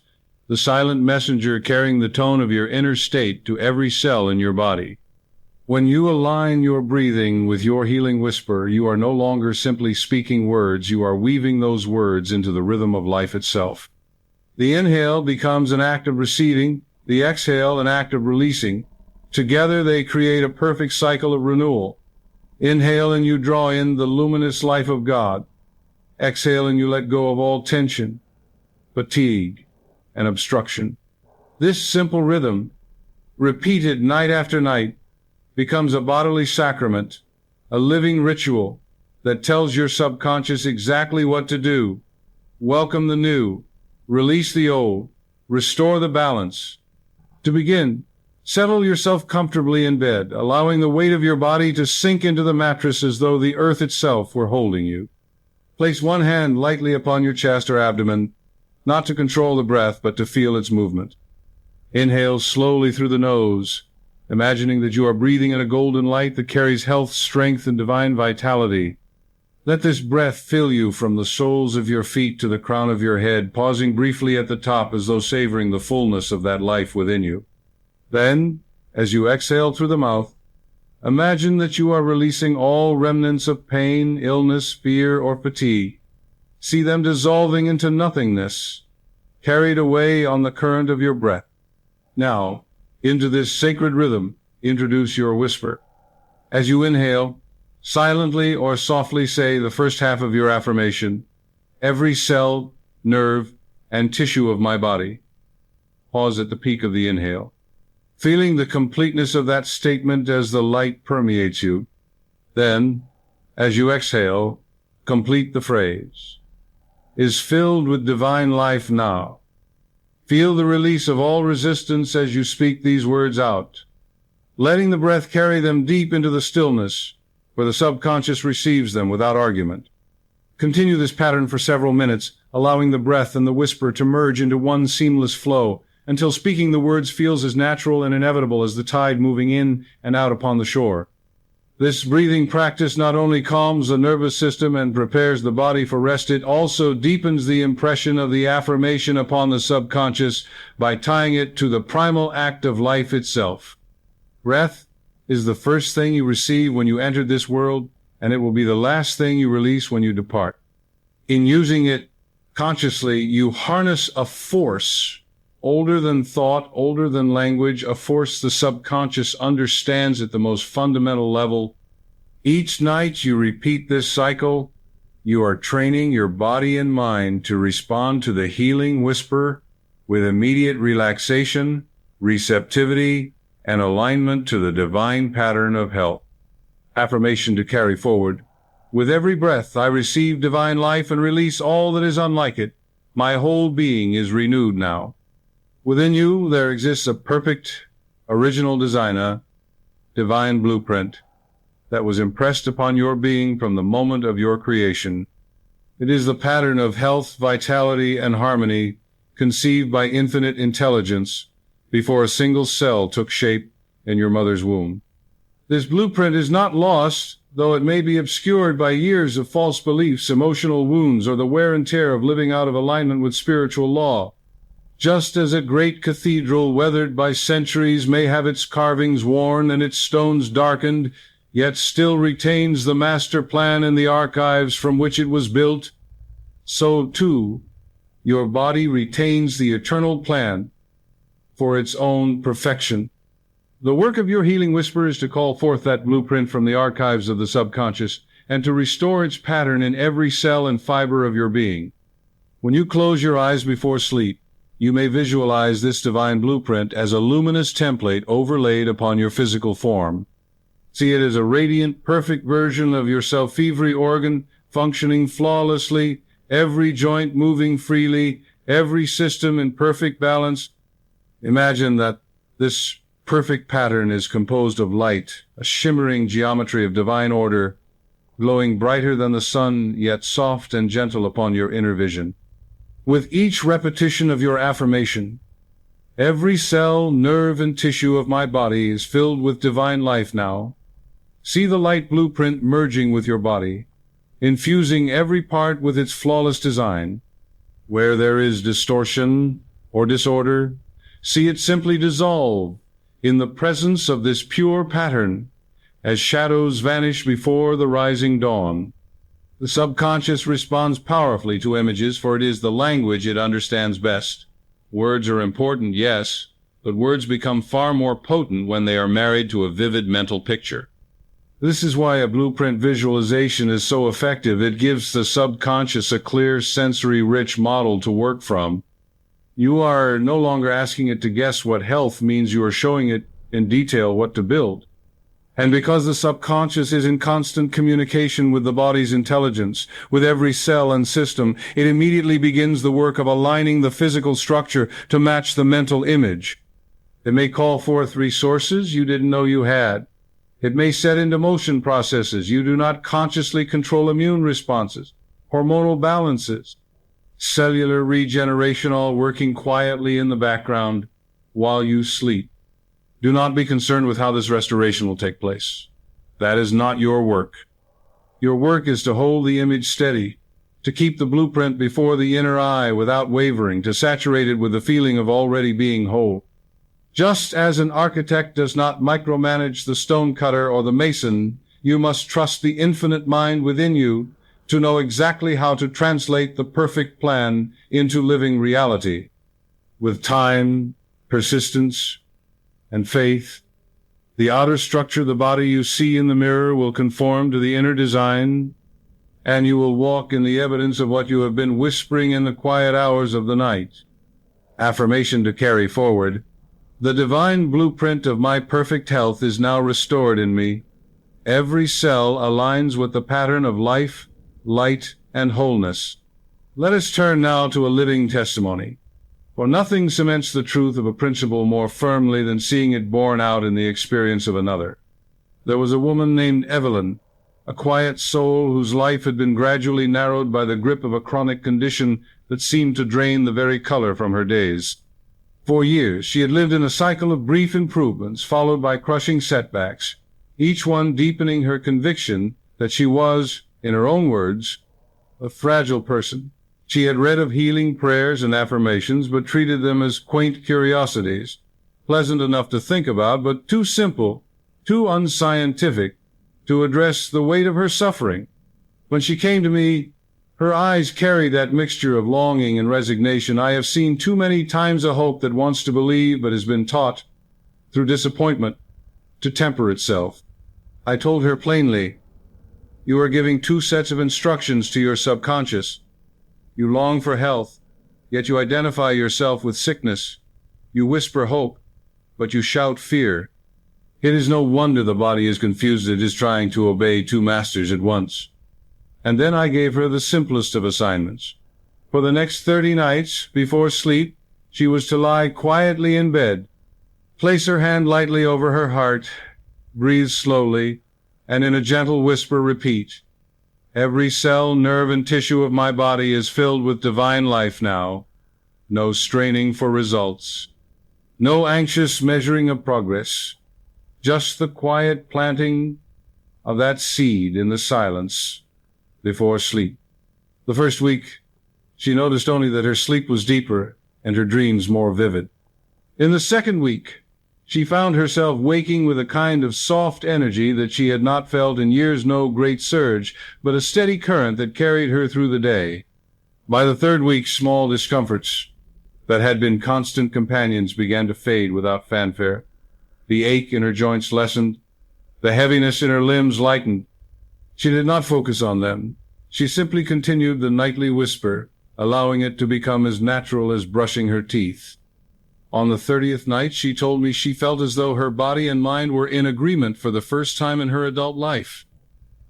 the silent messenger carrying the tone of your inner state to every cell in your body. When you align your breathing with your healing whisper, you are no longer simply speaking words, you are weaving those words into the rhythm of life itself. The inhale becomes an act of receiving, the exhale an act of releasing. Together they create a perfect cycle of renewal. Inhale and you draw in the luminous life of God. Exhale and you let go of all tension, fatigue, and obstruction. This simple rhythm, repeated night after night, becomes a bodily sacrament, a living ritual that tells your subconscious exactly what to do. Welcome the new, release the old, restore the balance. To begin, settle yourself comfortably in bed, allowing the weight of your body to sink into the mattress as though the earth itself were holding you. Place one hand lightly upon your chest or abdomen, not to control the breath, but to feel its movement. Inhale slowly through the nose, imagining that you are breathing in a golden light that carries health, strength, and divine vitality. Let this breath fill you from the soles of your feet to the crown of your head, pausing briefly at the top as though savoring the fullness of that life within you. Then, as you exhale through the mouth, imagine that you are releasing all remnants of pain, illness, fear, or fatigue. See them dissolving into nothingness, carried away on the current of your breath. Now, into this sacred rhythm, introduce your whisper. As you inhale, silently or softly say the first half of your affirmation, "Every cell, nerve, and tissue of my body." Pause at the peak of the inhale, feeling the completeness of that statement as the light permeates you. Then, As you exhale, complete the phrase. Is filled with divine life now. Feel the release of all resistance as you speak these words out, letting the breath carry them deep into the stillness, where the subconscious receives them without argument. Continue this pattern for several minutes, allowing the breath and the whisper to merge into one seamless flow, until speaking the words feels as natural and inevitable as the tide moving in and out upon the shore. This breathing practice not only calms the nervous system and prepares the body for rest, it also deepens the impression of the affirmation upon the subconscious by tying it to the primal act of life itself. Breath is the first thing you receive when you enter this world, and it will be the last thing you release when you depart. In using it consciously, you harness a force older than thought, older than language, a force the subconscious understands at the most fundamental level. Each night you repeat this cycle, you are training your body and mind to respond to the healing whisper with immediate relaxation, receptivity, and alignment to the divine pattern of health. Affirmation to carry forward. With every breath I receive divine life and release all that is unlike it. My whole being is renewed now. Within you, there exists a perfect, original designer, divine blueprint that was impressed upon your being from the moment of your creation. It is the pattern of health, vitality, and harmony conceived by infinite intelligence before a single cell took shape in your mother's womb. This blueprint is not lost, though it may be obscured by years of false beliefs, emotional wounds, or the wear and tear of living out of alignment with spiritual law. Just as a great cathedral weathered by centuries may have its carvings worn and its stones darkened, yet still retains the master plan in the archives from which it was built, so too your body retains the eternal plan for its own perfection. The work of your healing whisper is to call forth that blueprint from the archives of the subconscious and to restore its pattern in every cell and fiber of your being. When you close your eyes before sleep, you may visualize this divine blueprint as a luminous template overlaid upon your physical form. See it as a radiant, perfect version of yourself, every organ functioning flawlessly, every joint moving freely, every system in perfect balance. Imagine that this perfect pattern is composed of light, a shimmering geometry of divine order, glowing brighter than the sun, yet soft and gentle upon your inner vision. With each repetition of your affirmation, every cell, nerve, and tissue of my body is filled with divine life now. See the light blueprint merging with your body, infusing every part with its flawless design. Where there is distortion or disorder, see it simply dissolve in the presence of this pure pattern, as shadows vanish before the rising dawn. The subconscious responds powerfully to images, for it is the language it understands best. Words are important, yes, but words become far more potent when they are married to a vivid mental picture. This is why a blueprint visualization is so effective. It gives the subconscious a clear, sensory-rich model to work from. You are no longer asking it to guess what health means, you are showing it in detail what to build. And because the subconscious is in constant communication with the body's intelligence, with every cell and system, it immediately begins the work of aligning the physical structure to match the mental image. It may call forth resources you didn't know you had. It may set into motion processes you do not consciously control, immune responses, hormonal balances, cellular regeneration, all working quietly in the background while you sleep. Do not be concerned with how this restoration will take place. That is not your work. Your work is to hold the image steady, to keep the blueprint before the inner eye without wavering, to saturate it with the feeling of already being whole. Just as an architect does not micromanage the stonecutter or the mason, you must trust the infinite mind within you to know exactly how to translate the perfect plan into living reality. With time, persistence, and faith, the outer structure, the body you see in the mirror, will conform to the inner design, and you will walk in the evidence of what you have been whispering in the quiet hours of the night. Affirmation to carry forward. The divine blueprint of my perfect health is now restored in me. Every cell aligns with the pattern of life, light, and wholeness. Let us turn now to a living testimony. For nothing cements the truth of a principle more firmly than seeing it borne out in the experience of another. There was a woman named Evelyn, a quiet soul whose life had been gradually narrowed by the grip of a chronic condition that seemed to drain the very color from her days. For years, she had lived in a cycle of brief improvements followed by crushing setbacks, each one deepening her conviction that she was, in her own words, a fragile person. She had read of healing prayers and affirmations, but treated them as quaint curiosities, pleasant enough to think about, but too simple, too unscientific to address the weight of her suffering. When she came to me, her eyes carried that mixture of longing and resignation. I have seen too many times a hope that wants to believe but has been taught, through disappointment, to temper itself. I told her plainly, "You are giving two sets of instructions to your subconscious. You long for health, yet you identify yourself with sickness. You whisper hope, but you shout fear. It is no wonder the body is confused. It is trying to obey two masters at once." And then I gave her the simplest of assignments. For the next 30 nights, before sleep, she was to lie quietly in bed, place her hand lightly over her heart, breathe slowly, and in a gentle whisper repeat, "Every cell, nerve, and tissue of my body is filled with divine life now. No straining for results. No anxious measuring of progress. Just the quiet planting of that seed in the silence before sleep." The first week, she noticed only that her sleep was deeper and her dreams more vivid. In the second week, she found herself waking with a kind of soft energy that she had not felt in years, no great surge, but a steady current that carried her through the day. By the third week, small discomforts that had been constant companions began to fade without fanfare. The ache in her joints lessened. The heaviness in her limbs lightened. She did not focus on them. She simply continued the nightly whisper, allowing it to become as natural as brushing her teeth. On the 30th night, she told me she felt as though her body and mind were in agreement for the first time in her adult life.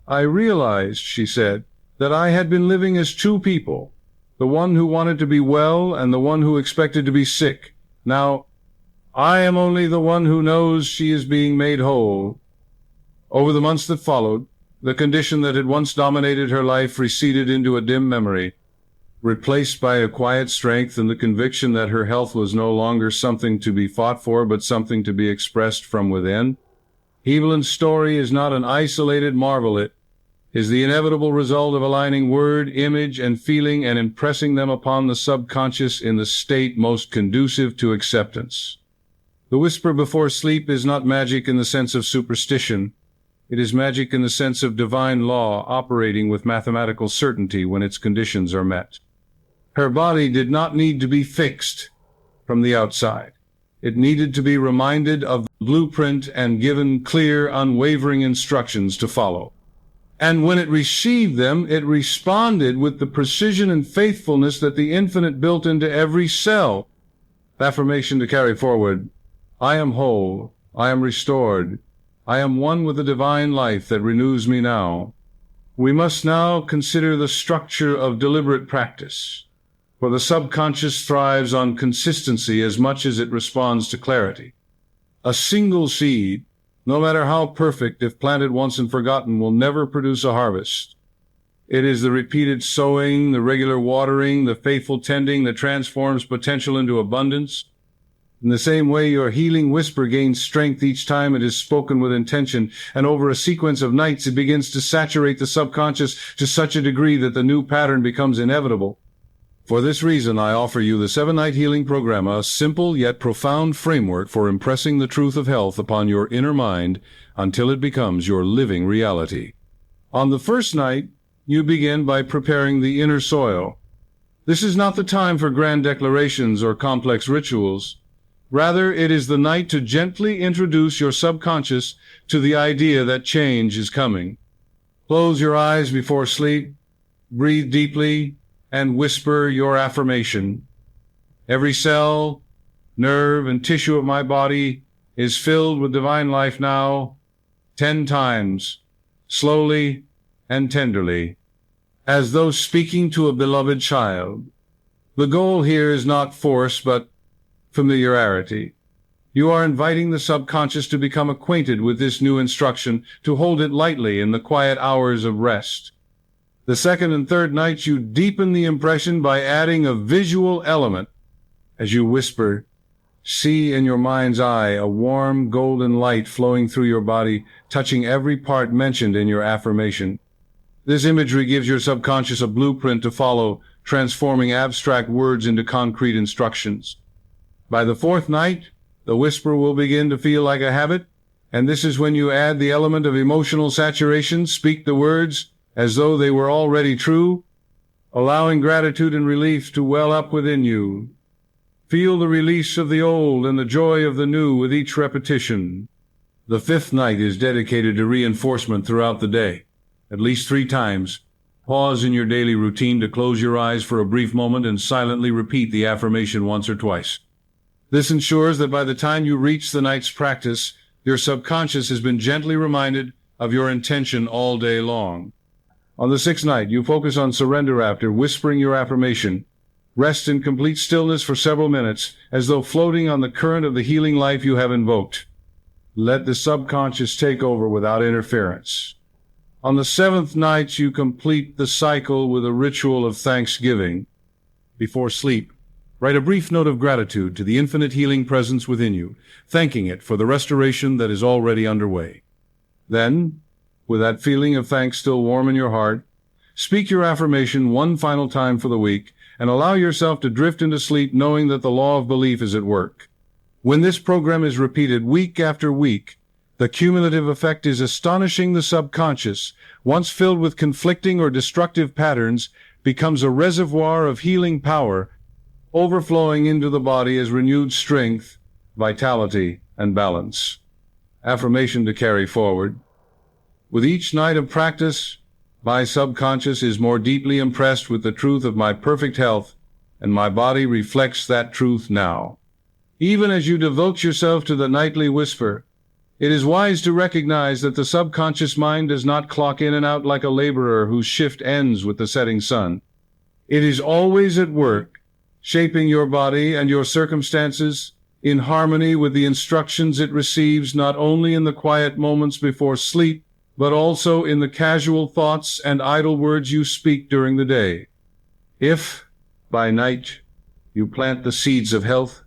"I realized," she said, "that I had been living as two people, the one who wanted to be well and the one who expected to be sick. Now, I am only the one who knows she is being made whole." Over the months that followed, the condition that had once dominated her life receded into a dim memory, replaced by a quiet strength and the conviction that her health was no longer something to be fought for, but something to be expressed from within. Evelyn's story is not an isolated marvel. It is the inevitable result of aligning word, image, and feeling and impressing them upon the subconscious in the state most conducive to acceptance. The whisper before sleep is not magic in the sense of superstition. It is magic in the sense of divine law operating with mathematical certainty when its conditions are met. Her body did not need to be fixed from the outside. It needed to be reminded of the blueprint and given clear, unwavering instructions to follow. And when it received them, it responded with the precision and faithfulness that the infinite built into every cell. Affirmation to carry forward: I am whole, I am restored, I am one with the divine life that renews me now. We must now consider the structure of deliberate practice, for the subconscious thrives on consistency as much as it responds to clarity. A single seed, no matter how perfect, if planted once and forgotten, will never produce a harvest. It is the repeated sowing, the regular watering, the faithful tending that transforms potential into abundance. In the same way, your healing whisper gains strength each time it is spoken with intention, and over a sequence of nights it begins to saturate the subconscious to such a degree that the new pattern becomes inevitable. For this reason, I offer you the 7-night healing program, a simple yet profound framework for impressing the truth of health upon your inner mind until it becomes your living reality. On the first night, you begin by preparing the inner soil. This is not the time for grand declarations or complex rituals. Rather, it is the night to gently introduce your subconscious to the idea that change is coming. Close your eyes before sleep, breathe deeply, and whisper your affirmation. Every cell, nerve, and tissue of my body is filled with divine life now, 10 times. slowly and tenderly, as though speaking to a beloved child. The goal here is not force, but familiarity. You are inviting the subconscious to become acquainted with this new instruction, to hold it lightly in the quiet hours of rest. The second and third nights, you deepen the impression by adding a visual element. As you whisper, see in your mind's eye a warm golden light flowing through your body, touching every part mentioned in your affirmation. This imagery gives your subconscious a blueprint to follow, transforming abstract words into concrete instructions. By the fourth night, the whisper will begin to feel like a habit, and this is when you add the element of emotional saturation. Speak the words as though they were already true, allowing gratitude and relief to well up within you. Feel the release of the old and the joy of the new with each repetition. The fifth night is dedicated to reinforcement throughout the day. At least 3 times, pause in your daily routine to close your eyes for a brief moment and silently repeat the affirmation once or twice. This ensures that by the time you reach the night's practice, your subconscious has been gently reminded of your intention all day long. On the 6th night, you focus on surrender after whispering your affirmation. Rest in complete stillness for several minutes, as though floating on the current of the healing life you have invoked. Let the subconscious take over without interference. On the 7th night, you complete the cycle with a ritual of thanksgiving. Before sleep, write a brief note of gratitude to the infinite healing presence within you, thanking it for the restoration that is already underway. Then, with that feeling of thanks still warm in your heart, speak your affirmation one final time for the week and allow yourself to drift into sleep knowing that the law of belief is at work. When this program is repeated week after week, the cumulative effect is astonishing. The subconscious, once filled with conflicting or destructive patterns, becomes a reservoir of healing power, overflowing into the body as renewed strength, vitality, and balance. Affirmation to carry forward. With each night of practice, my subconscious is more deeply impressed with the truth of my perfect health, and my body reflects that truth now. Even as you devote yourself to the nightly whisper, it is wise to recognize that the subconscious mind does not clock in and out like a laborer whose shift ends with the setting sun. It is always at work, shaping your body and your circumstances in harmony with the instructions it receives, not only in the quiet moments before sleep, but also in the casual thoughts and idle words you speak during the day. If, by night, you plant the seeds of health,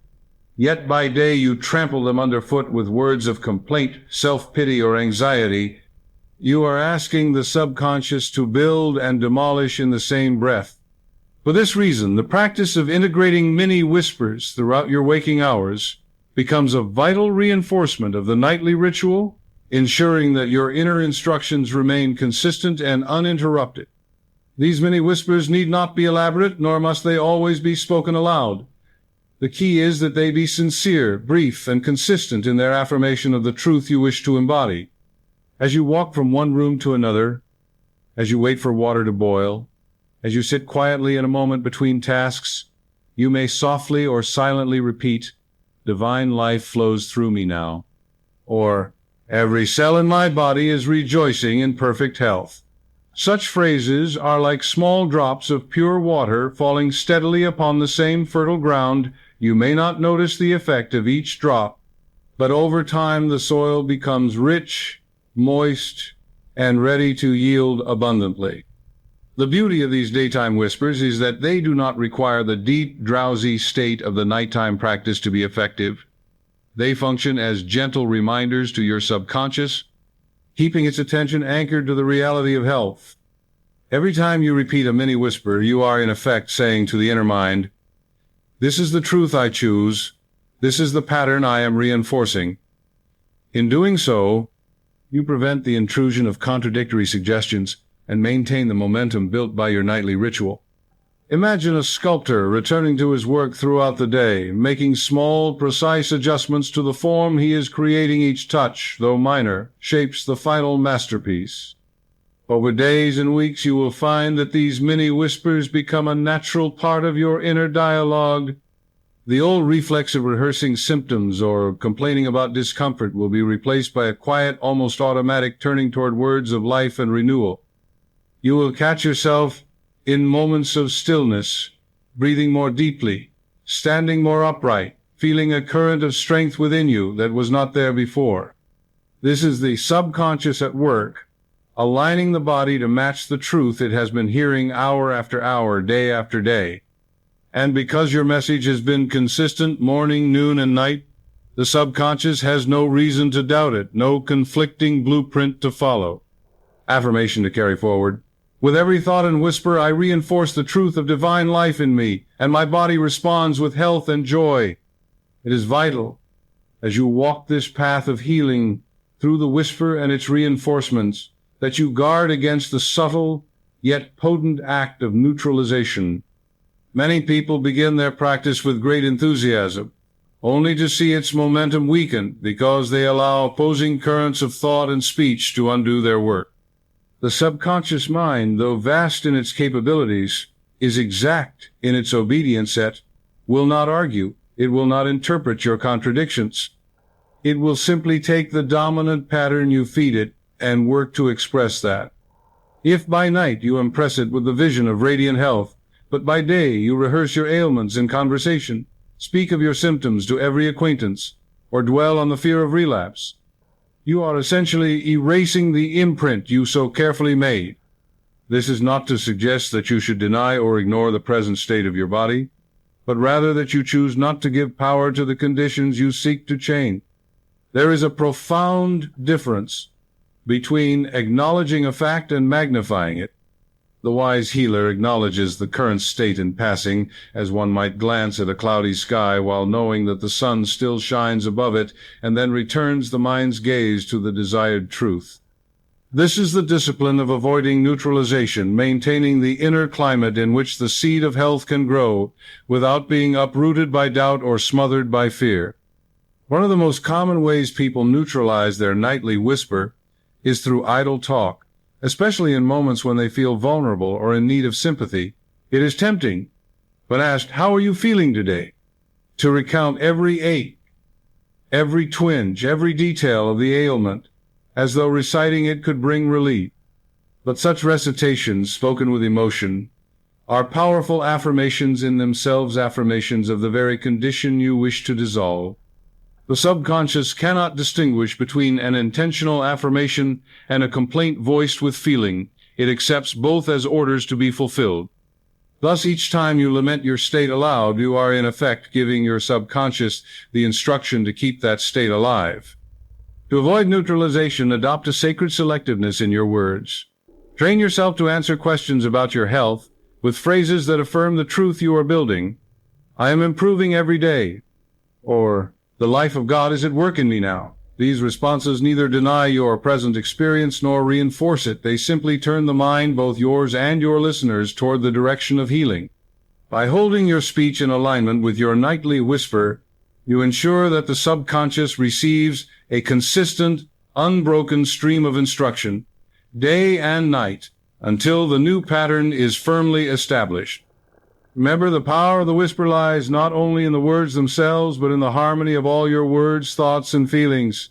yet by day you trample them underfoot with words of complaint, self-pity, or anxiety, you are asking the subconscious to build and demolish in the same breath. For this reason, the practice of integrating mini whispers throughout your waking hours becomes a vital reinforcement of the nightly ritual, ensuring that your inner instructions remain consistent and uninterrupted. These mini whispers need not be elaborate, nor must they always be spoken aloud. The key is that they be sincere, brief, and consistent in their affirmation of the truth you wish to embody. As you walk from one room to another, as you wait for water to boil, as you sit quietly in a moment between tasks, you may softly or silently repeat, "Divine life flows through me now," or "Every cell in my body is rejoicing in perfect health." Such phrases are like small drops of pure water falling steadily upon the same fertile ground. You may not notice the effect of each drop, but over time the soil becomes rich, moist, and ready to yield abundantly. The beauty of these daytime whispers is that they do not require the deep, drowsy state of the nighttime practice to be effective. They function as gentle reminders to your subconscious, keeping its attention anchored to the reality of health. Every time you repeat a mini whisper, you are in effect saying to the inner mind, "This is the truth I choose. This is the pattern I am reinforcing." In doing so, you prevent the intrusion of contradictory suggestions and maintain the momentum built by your nightly ritual. Imagine a sculptor returning to his work throughout the day, making small, precise adjustments to the form he is creating. Each touch, though minor, shapes the final masterpiece. Over days and weeks, you will find that these mini whispers become a natural part of your inner dialogue. The old reflex of rehearsing symptoms or complaining about discomfort will be replaced by a quiet, almost automatic turning toward words of life and renewal. You will catch yourself in moments of stillness, breathing more deeply, standing more upright, feeling a current of strength within you that was not there before. This is the subconscious at work, aligning the body to match the truth it has been hearing hour after hour, day after day. And because your message has been consistent morning, noon, and night, the subconscious has no reason to doubt it, no conflicting blueprint to follow. Affirmation to carry forward. With every thought and whisper, I reinforce the truth of divine life in me, and my body responds with health and joy. It is vital, as you walk this path of healing through the whisper and its reinforcements, that you guard against the subtle yet potent act of neutralization. Many people begin their practice with great enthusiasm, only to see its momentum weaken because they allow opposing currents of thought and speech to undo their work. The subconscious mind, though vast in its capabilities, is exact in its obedience set, will not argue, it will not interpret your contradictions. It will simply take the dominant pattern you feed it and work to express that. If by night you impress it with the vision of radiant health, but by day you rehearse your ailments in conversation, speak of your symptoms to every acquaintance, or dwell on the fear of relapse, you are essentially erasing the imprint you so carefully made. This is not to suggest that you should deny or ignore the present state of your body, but rather that you choose not to give power to the conditions you seek to change. There is a profound difference between acknowledging a fact and magnifying it. The wise healer acknowledges the current state in passing, as one might glance at a cloudy sky while knowing that the sun still shines above it, and then returns the mind's gaze to the desired truth. This is the discipline of avoiding neutralization, maintaining the inner climate in which the seed of health can grow without being uprooted by doubt or smothered by fear. One of the most common ways people neutralize their nightly whisper is through idle talk. Especially in moments when they feel vulnerable or in need of sympathy. It is tempting, when asked, "How are you feeling today?" to recount every ache, every twinge, every detail of the ailment, as though reciting it could bring relief. But such recitations, spoken with emotion, are powerful affirmations in themselves, affirmations of the very condition you wish to dissolve. The subconscious cannot distinguish between an intentional affirmation and a complaint voiced with feeling. It accepts both as orders to be fulfilled. Thus, each time you lament your state aloud, you are in effect giving your subconscious the instruction to keep that state alive. To avoid neutralization, adopt a sacred selectiveness in your words. Train yourself to answer questions about your health with phrases that affirm the truth you are building. I am improving every day. Or, the life of God is at work in me now. These responses neither deny your present experience nor reinforce it. They simply turn the mind, both yours and your listeners, toward the direction of healing. By holding your speech in alignment with your nightly whisper, you ensure that the subconscious receives a consistent, unbroken stream of instruction, day and night, until the new pattern is firmly established. Remember, the power of the whisper lies not only in the words themselves, but in the harmony of all your words, thoughts, and feelings.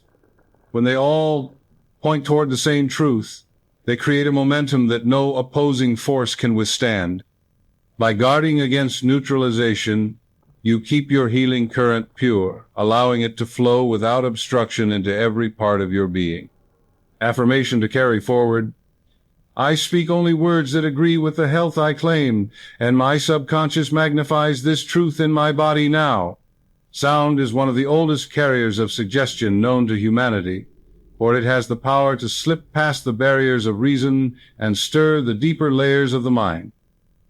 When they all point toward the same truth, they create a momentum that no opposing force can withstand. By guarding against neutralization, you keep your healing current pure, allowing it to flow without obstruction into every part of your being. Affirmation to carry forward. I speak only words that agree with the health I claim, and my subconscious magnifies this truth in my body now. Sound is one of the oldest carriers of suggestion known to humanity, for it has the power to slip past the barriers of reason and stir the deeper layers of the mind.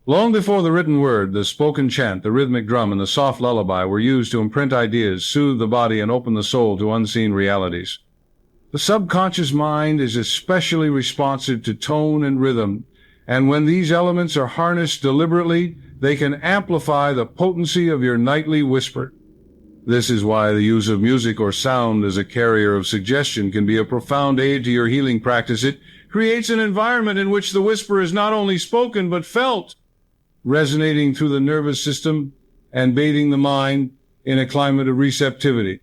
Long before the written word, the spoken chant, the rhythmic drum, and the soft lullaby were used to imprint ideas, soothe the body, and open the soul to unseen realities. The subconscious mind is especially responsive to tone and rhythm, and when these elements are harnessed deliberately, they can amplify the potency of your nightly whisper. This is why the use of music or sound as a carrier of suggestion can be a profound aid to your healing practice. It creates an environment in which the whisper is not only spoken but felt, resonating through the nervous system and bathing the mind in a climate of receptivity.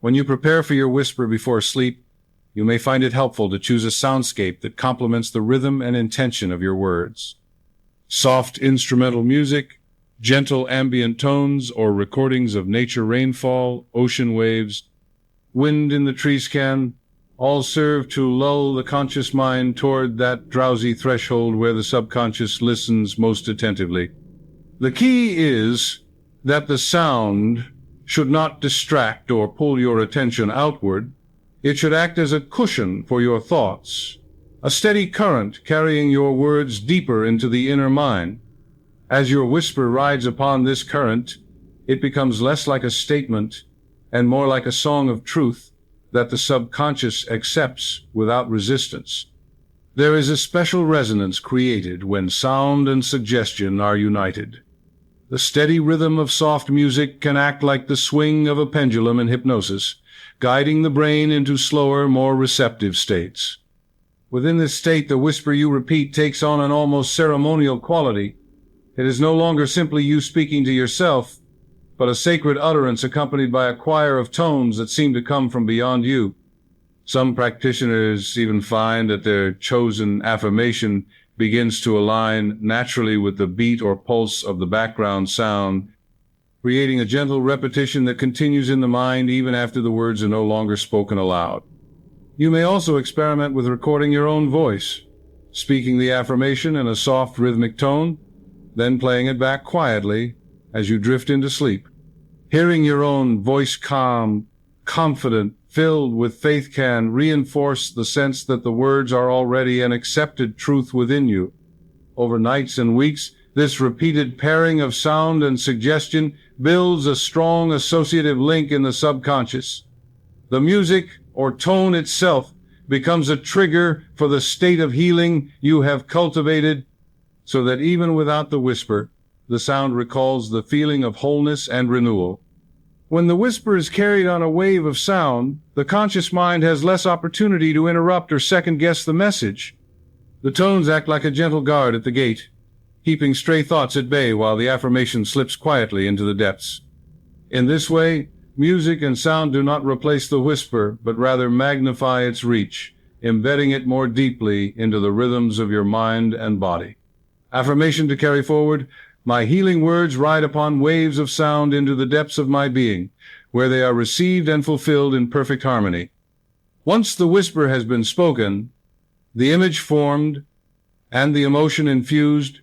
When you prepare for your whisper before sleep, you may find it helpful to choose a soundscape that complements the rhythm and intention of your words. Soft instrumental music, gentle ambient tones, or recordings of nature rainfall, ocean waves, wind in the trees can all serve to lull the conscious mind toward that drowsy threshold where the subconscious listens most attentively. The key is that the sound should not distract or pull your attention outward. It should act as a cushion for your thoughts, a steady current carrying your words deeper into the inner mind. As your whisper rides upon this current, it becomes less like a statement and more like a song of truth that the subconscious accepts without resistance. There is a special resonance created when sound and suggestion are united. The steady rhythm of soft music can act like the swing of a pendulum in hypnosis, guiding the brain into slower, more receptive states. Within this state, the whisper you repeat takes on an almost ceremonial quality. It is no longer simply you speaking to yourself, but a sacred utterance accompanied by a choir of tones that seem to come from beyond you. Some practitioners even find that their chosen affirmation begins to align naturally with the beat or pulse of the background sound, creating a gentle repetition that continues in the mind even after the words are no longer spoken aloud. You may also experiment with recording your own voice, speaking the affirmation in a soft rhythmic tone, then playing it back quietly as you drift into sleep. Hearing your own voice calm, confident, filled with faith can reinforce the sense that the words are already an accepted truth within you. Over nights and weeks, this repeated pairing of sound and suggestion builds a strong associative link in the subconscious. The music or tone itself becomes a trigger for the state of healing you have cultivated, so that even without the whisper, the sound recalls the feeling of wholeness and renewal. When the whisper is carried on a wave of sound, the conscious mind has less opportunity to interrupt or second-guess the message. The tones act like a gentle guard at the gate, keeping stray thoughts at bay while the affirmation slips quietly into the depths. In this way, music and sound do not replace the whisper, but rather magnify its reach, embedding it more deeply into the rhythms of your mind and body. Affirmation to carry forward: my healing words ride upon waves of sound into the depths of my being, where they are received and fulfilled in perfect harmony. Once the whisper has been spoken, the image formed, and the emotion infused,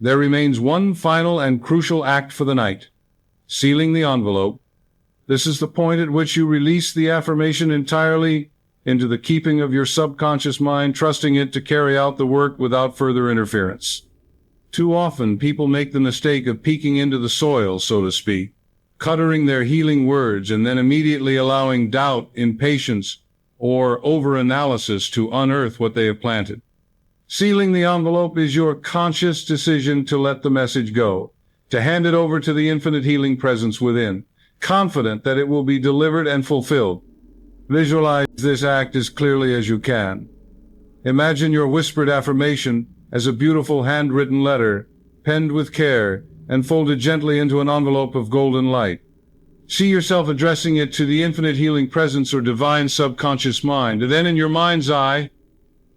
there remains one final and crucial act for the night: sealing the envelope. This is the point at which you release the affirmation entirely into the keeping of your subconscious mind, trusting it to carry out the work without further interference. Too often, people make the mistake of peeking into the soil, so to speak, cuttering their healing words and then immediately allowing doubt, impatience, or over-analysis to unearth what they have planted. Sealing the envelope is your conscious decision to let the message go, to hand it over to the infinite healing presence within, confident that it will be delivered and fulfilled. Visualize this act as clearly as you can. Imagine your whispered affirmation as a beautiful handwritten letter, penned with care and folded gently into an envelope of golden light. See yourself addressing it to the infinite healing presence or divine subconscious mind, and then in your mind's eye,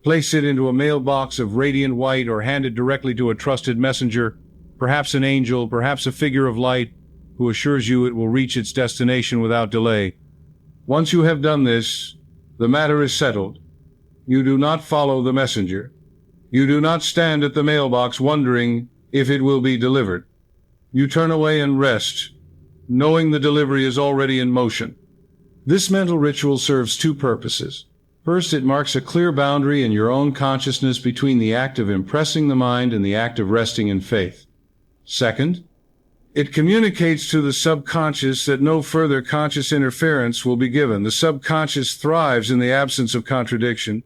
place it into a mailbox of radiant white or hand it directly to a trusted messenger, perhaps an angel, perhaps a figure of light, who assures you it will reach its destination without delay. Once you have done this, the matter is settled. You do not follow the messenger. You do not stand at the mailbox wondering if it will be delivered. You turn away and rest, knowing the delivery is already in motion. This mental ritual serves two purposes. First, it marks a clear boundary in your own consciousness between the act of impressing the mind and the act of resting in faith. Second, it communicates to the subconscious that no further conscious interference will be given. The subconscious thrives in the absence of contradiction.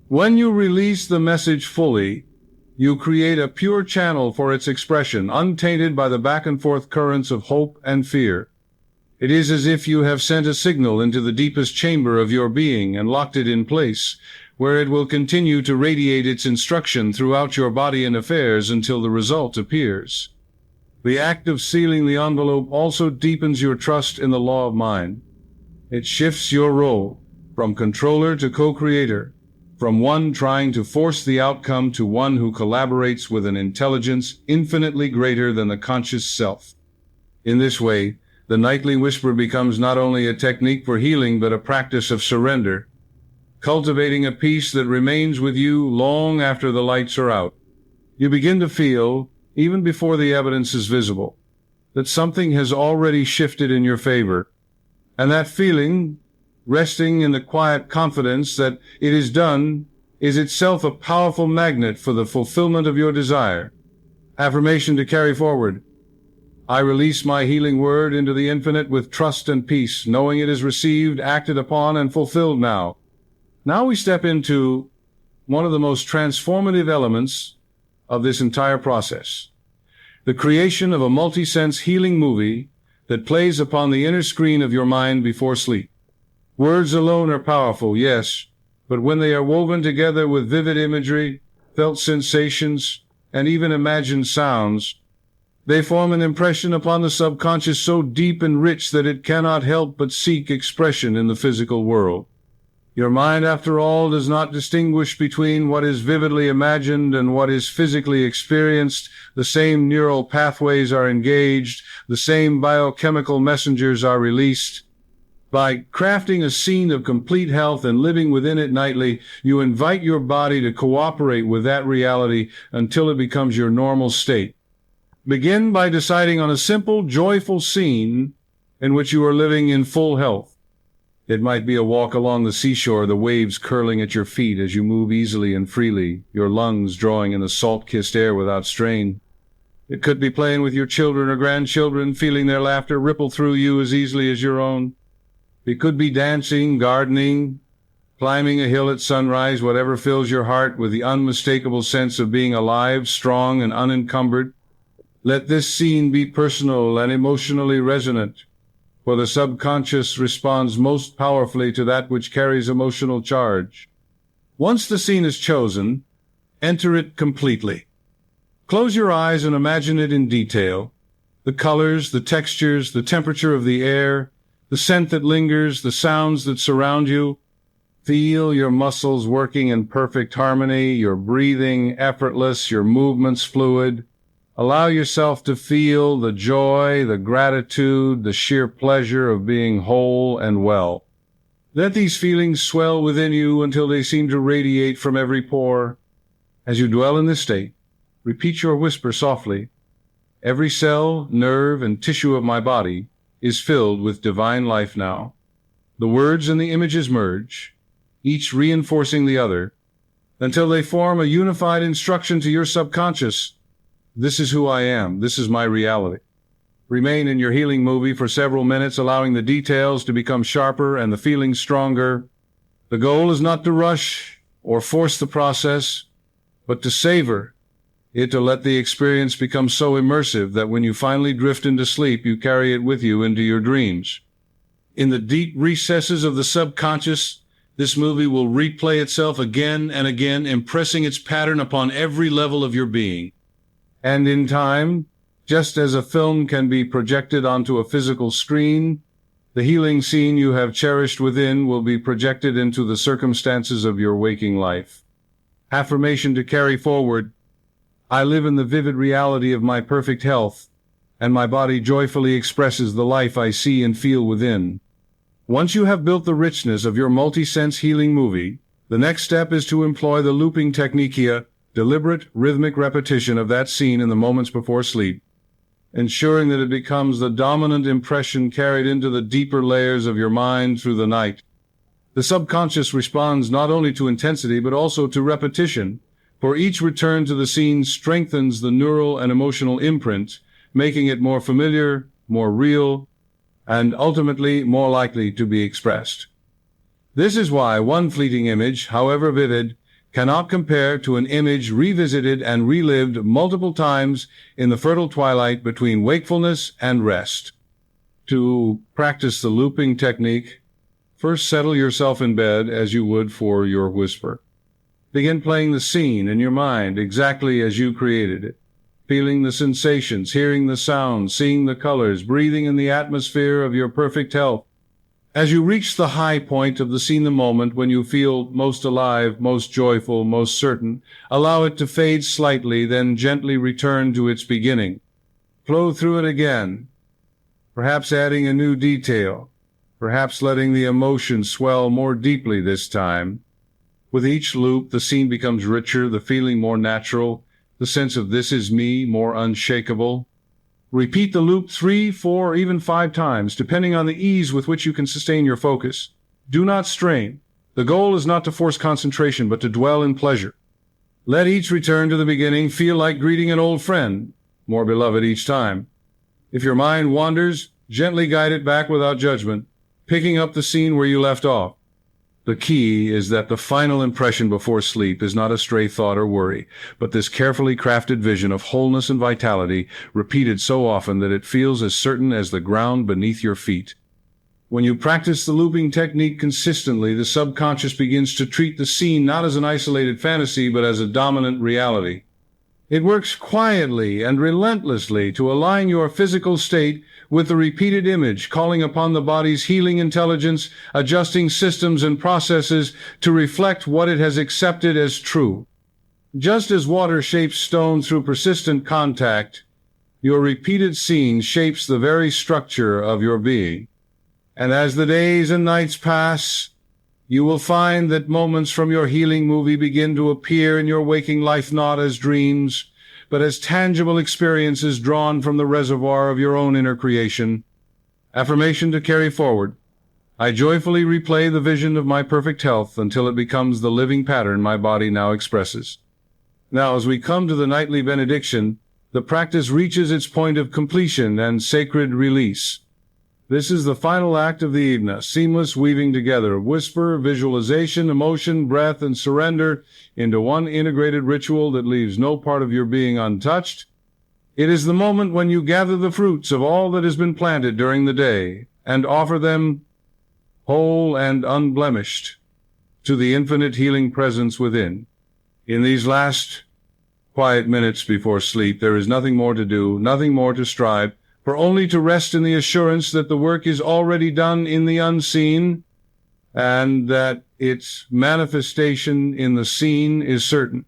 When you release the message fully, you create a pure channel for its expression, untainted by the back and forth currents of hope and fear. It is as if you have sent a signal into the deepest chamber of your being and locked it in place, where it will continue to radiate its instruction throughout your body and affairs until the result appears. The act of sealing the envelope also deepens your trust in the law of mind. It shifts your role from controller to co-creator, from one trying to force the outcome to one who collaborates with an intelligence infinitely greater than the conscious self. In this way, the nightly whisper becomes not only a technique for healing but a practice of surrender, cultivating a peace that remains with you long after the lights are out. You begin to feel, even before the evidence is visible, that something has already shifted in your favor. And that feeling, resting in the quiet confidence that it is done, is itself a powerful magnet for the fulfillment of your desire. Affirmation to carry forward. I release my healing word into the infinite with trust and peace, knowing it is received, acted upon, and fulfilled now. Now we step into one of the most transformative elements of this entire process. The creation of a multi-sense healing movie that plays upon the inner screen of your mind before sleep. Words alone are powerful, yes, but when they are woven together with vivid imagery, felt sensations, and even imagined sounds, they form an impression upon the subconscious so deep and rich that it cannot help but seek expression in the physical world. Your mind, after all, does not distinguish between what is vividly imagined and what is physically experienced. The same neural pathways are engaged, the same biochemical messengers are released. By crafting a scene of complete health and living within it nightly, you invite your body to cooperate with that reality until it becomes your normal state. Begin by deciding on a simple, joyful scene in which you are living in full health. It might be a walk along the seashore, the waves curling at your feet as you move easily and freely, your lungs drawing in the salt-kissed air without strain. It could be playing with your children or grandchildren, feeling their laughter ripple through you as easily as your own. It could be dancing, gardening, climbing a hill at sunrise, whatever fills your heart with the unmistakable sense of being alive, strong, and unencumbered. Let this scene be personal and emotionally resonant, for the subconscious responds most powerfully to that which carries emotional charge. Once the scene is chosen, enter it completely. Close your eyes and imagine it in detail. The colors, the textures, the temperature of the air, the scent that lingers, the sounds that surround you. Feel your muscles working in perfect harmony, your breathing effortless, your movements fluid. Allow yourself to feel the joy, the gratitude, the sheer pleasure of being whole and well. Let these feelings swell within you until they seem to radiate from every pore. As you dwell in this state, repeat your whisper softly. Every cell, nerve, and tissue of my body is filled with divine life now. The words and the images merge, each reinforcing the other, until they form a unified instruction to your subconscious. This is who I am. This is my reality. Remain in your healing movie for several minutes, allowing the details to become sharper and the feelings stronger. The goal is not to rush or force the process, but to savor it, to let the experience become so immersive that when you finally drift into sleep, you carry it with you into your dreams. In the deep recesses of the subconscious, this movie will replay itself again and again, impressing its pattern upon every level of your being. And in time, just as a film can be projected onto a physical screen, the healing scene you have cherished within will be projected into the circumstances of your waking life. Affirmation to carry forward. I live in the vivid reality of my perfect health, and my body joyfully expresses the life I see and feel within. Once you have built the richness of your multi-sense healing movie, the next step is to employ the looping technique, deliberate, rhythmic repetition of that scene in the moments before sleep, ensuring that it becomes the dominant impression carried into the deeper layers of your mind through the night. The subconscious responds not only to intensity but also to repetition, for each return to the scene strengthens the neural and emotional imprint, making it more familiar, more real, and ultimately more likely to be expressed. This is why one fleeting image, however vivid, cannot compare to an image revisited and relived multiple times in the fertile twilight between wakefulness and rest. To practice the looping technique, first settle yourself in bed as you would for your whisper. Begin playing the scene in your mind exactly as you created it. feeling the sensations, hearing the sounds, seeing the colors, breathing in the atmosphere of your perfect health. As you reach the high point of the scene, the moment when you feel most alive, most joyful, most certain, allow it to fade slightly, then gently return to its beginning. Flow through it again, perhaps adding a new detail, perhaps letting the emotion swell more deeply this time. With each loop, the scene becomes richer, the feeling more natural, the sense of "this is me" more unshakable. Repeat the loop 3, 4, even 5 times, depending on the ease with which you can sustain your focus. Do not strain. The goal is not to force concentration, but to dwell in pleasure. Let each return to the beginning feel like greeting an old friend, more beloved each time. If your mind wanders, gently guide it back without judgment, picking up the scene where you left off. The key is that the final impression before sleep is not a stray thought or worry, but this carefully crafted vision of wholeness and vitality, repeated so often that it feels as certain as the ground beneath your feet. When you practice the looping technique consistently, the subconscious begins to treat the scene not as an isolated fantasy, but as a dominant reality. It works quietly and relentlessly to align your physical state with the repeated image, calling upon the body's healing intelligence, adjusting systems and processes to reflect what it has accepted as true. Just as water shapes stone through persistent contact, your repeated scene shapes the very structure of your being. And as the days and nights pass, you will find that moments from your healing movie begin to appear in your waking life not as dreams, but as tangible experiences drawn from the reservoir of your own inner creation. Affirmation to carry forward. I joyfully replay the vision of my perfect health until it becomes the living pattern my body now expresses. Now, as we come to the nightly benediction, the practice reaches its point of completion and sacred release. This is the final act of the evening, seamless weaving together of whisper, visualization, emotion, breath, and surrender into one integrated ritual that leaves no part of your being untouched. It is the moment when you gather the fruits of all that has been planted during the day and offer them whole and unblemished to the infinite healing presence within. In these last quiet minutes before sleep, there is nothing more to do, nothing more to strive, for only to rest in the assurance that the work is already done in the unseen, and that its manifestation in the seen is certain.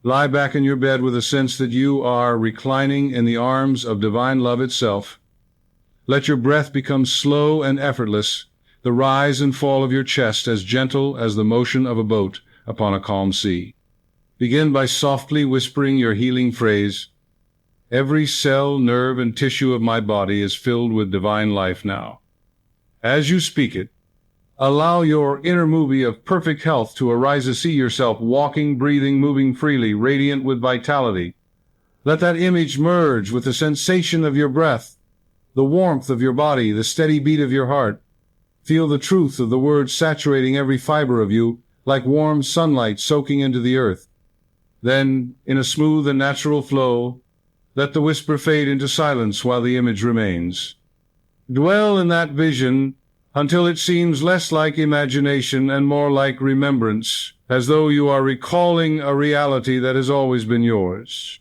Lie back in your bed with a sense that you are reclining in the arms of divine love itself. Let your breath become slow and effortless, the rise and fall of your chest as gentle as the motion of a boat upon a calm sea. Begin by softly whispering your healing phrase, "Every cell, nerve, and tissue of my body is filled with divine life now." As you speak it, allow your inner movie of perfect health to arise to see yourself walking, breathing, moving freely, radiant with vitality. Let that image merge with the sensation of your breath, the warmth of your body, the steady beat of your heart. Feel the truth of the words saturating every fiber of you, like warm sunlight soaking into the earth. Then, in a smooth and natural flow, let the whisper fade into silence while the image remains. Dwell in that vision until it seems less like imagination and more like remembrance, as though you are recalling a reality that has always been yours.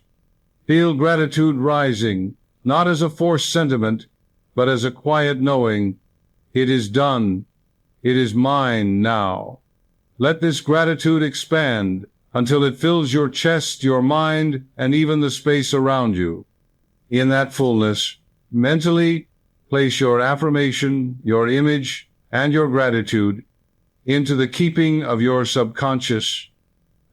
Feel gratitude rising, not as a forced sentiment, but as a quiet knowing, it is done, it is mine now. Let this gratitude expand until it fills your chest, your mind, and even the space around you. In that fullness, mentally place your affirmation, your image, and your gratitude into the keeping of your subconscious,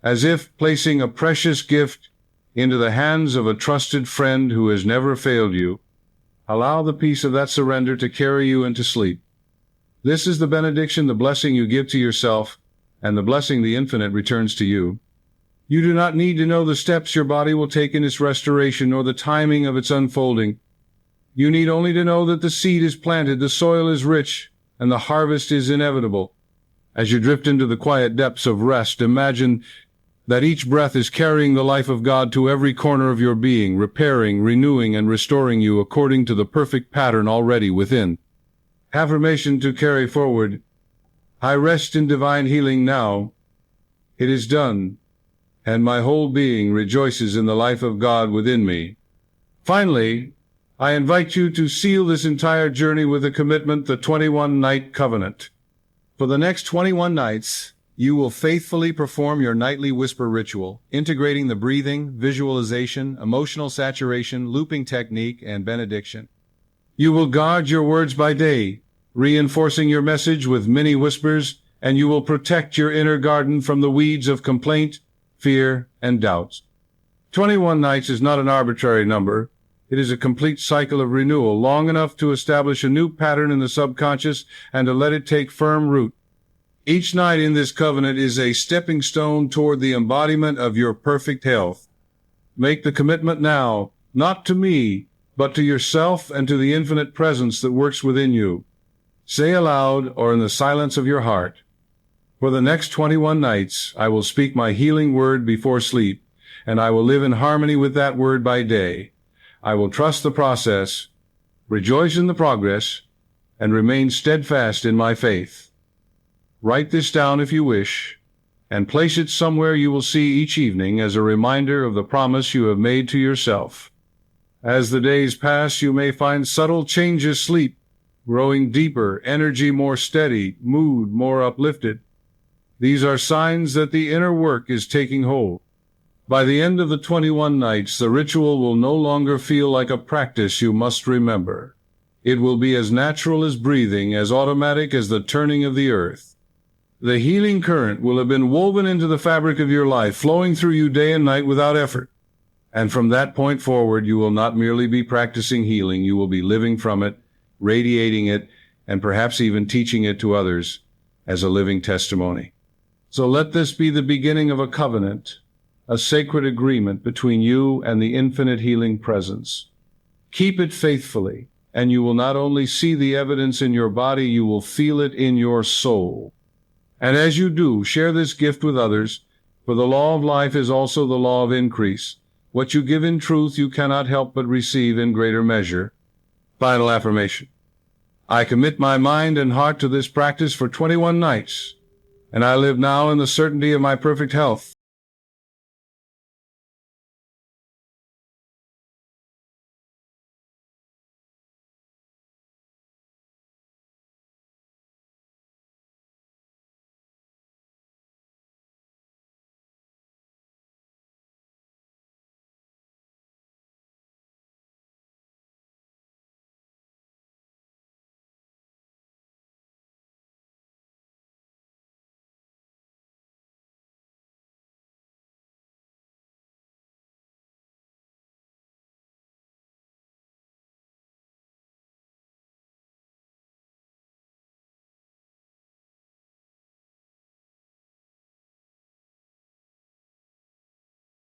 as if placing a precious gift into the hands of a trusted friend who has never failed you. Allow the peace of that surrender to carry you into sleep. This is the benediction, the blessing you give to yourself, and the blessing the infinite returns to you. You do not need to know the steps your body will take in its restoration or the timing of its unfolding. You need only to know that the seed is planted, the soil is rich, and the harvest is inevitable. As you drift into the quiet depths of rest, imagine that each breath is carrying the life of God to every corner of your being, repairing, renewing, and restoring you according to the perfect pattern already within. Affirmation to carry forward. I rest in divine healing now. It is done. and my whole being rejoices in the life of God within me. Finally, I invite you to seal this entire journey with a commitment, the 21-night covenant. For the next 21 nights, you will faithfully perform your nightly whisper ritual, integrating the breathing, visualization, emotional saturation, looping technique, and benediction. You will guard your words by day, reinforcing your message with many whispers, and you will protect your inner garden from the weeds of complaint, fear, and doubt. 21 nights is not an arbitrary number. It is a complete cycle of renewal, long enough to establish a new pattern in the subconscious and to let it take firm root. Each night in this covenant is a stepping stone toward the embodiment of your perfect health. Make the commitment now, not to me, but to yourself and to the infinite presence that works within you. Say aloud or in the silence of your heart, "For the next 21 nights, I will speak my healing word before sleep, and I will live in harmony with that word by day. I will trust the process, rejoice in the progress, and remain steadfast in my faith." Write this down if you wish, and place it somewhere you will see each evening as a reminder of the promise you have made to yourself. As the days pass, you may find subtle changes: sleep growing deeper, energy more steady, mood more uplifted. These are signs that the inner work is taking hold. By the end of the 21 nights, the ritual will no longer feel like a practice you must remember. It will be as natural as breathing, as automatic as the turning of the earth. The healing current will have been woven into the fabric of your life, flowing through you day and night without effort. And from that point forward, you will not merely be practicing healing, you will be living from it, radiating it, and perhaps even teaching it to others as a living testimony. So let this be the beginning of a covenant, a sacred agreement between you and the infinite healing presence. Keep it faithfully, and you will not only see the evidence in your body, you will feel it in your soul. And as you do, share this gift with others, for the law of life is also the law of increase. What you give in truth, you cannot help but receive in greater measure. Final affirmation. I commit my mind and heart to this practice for 21 nights, and I live now in the certainty of my perfect health.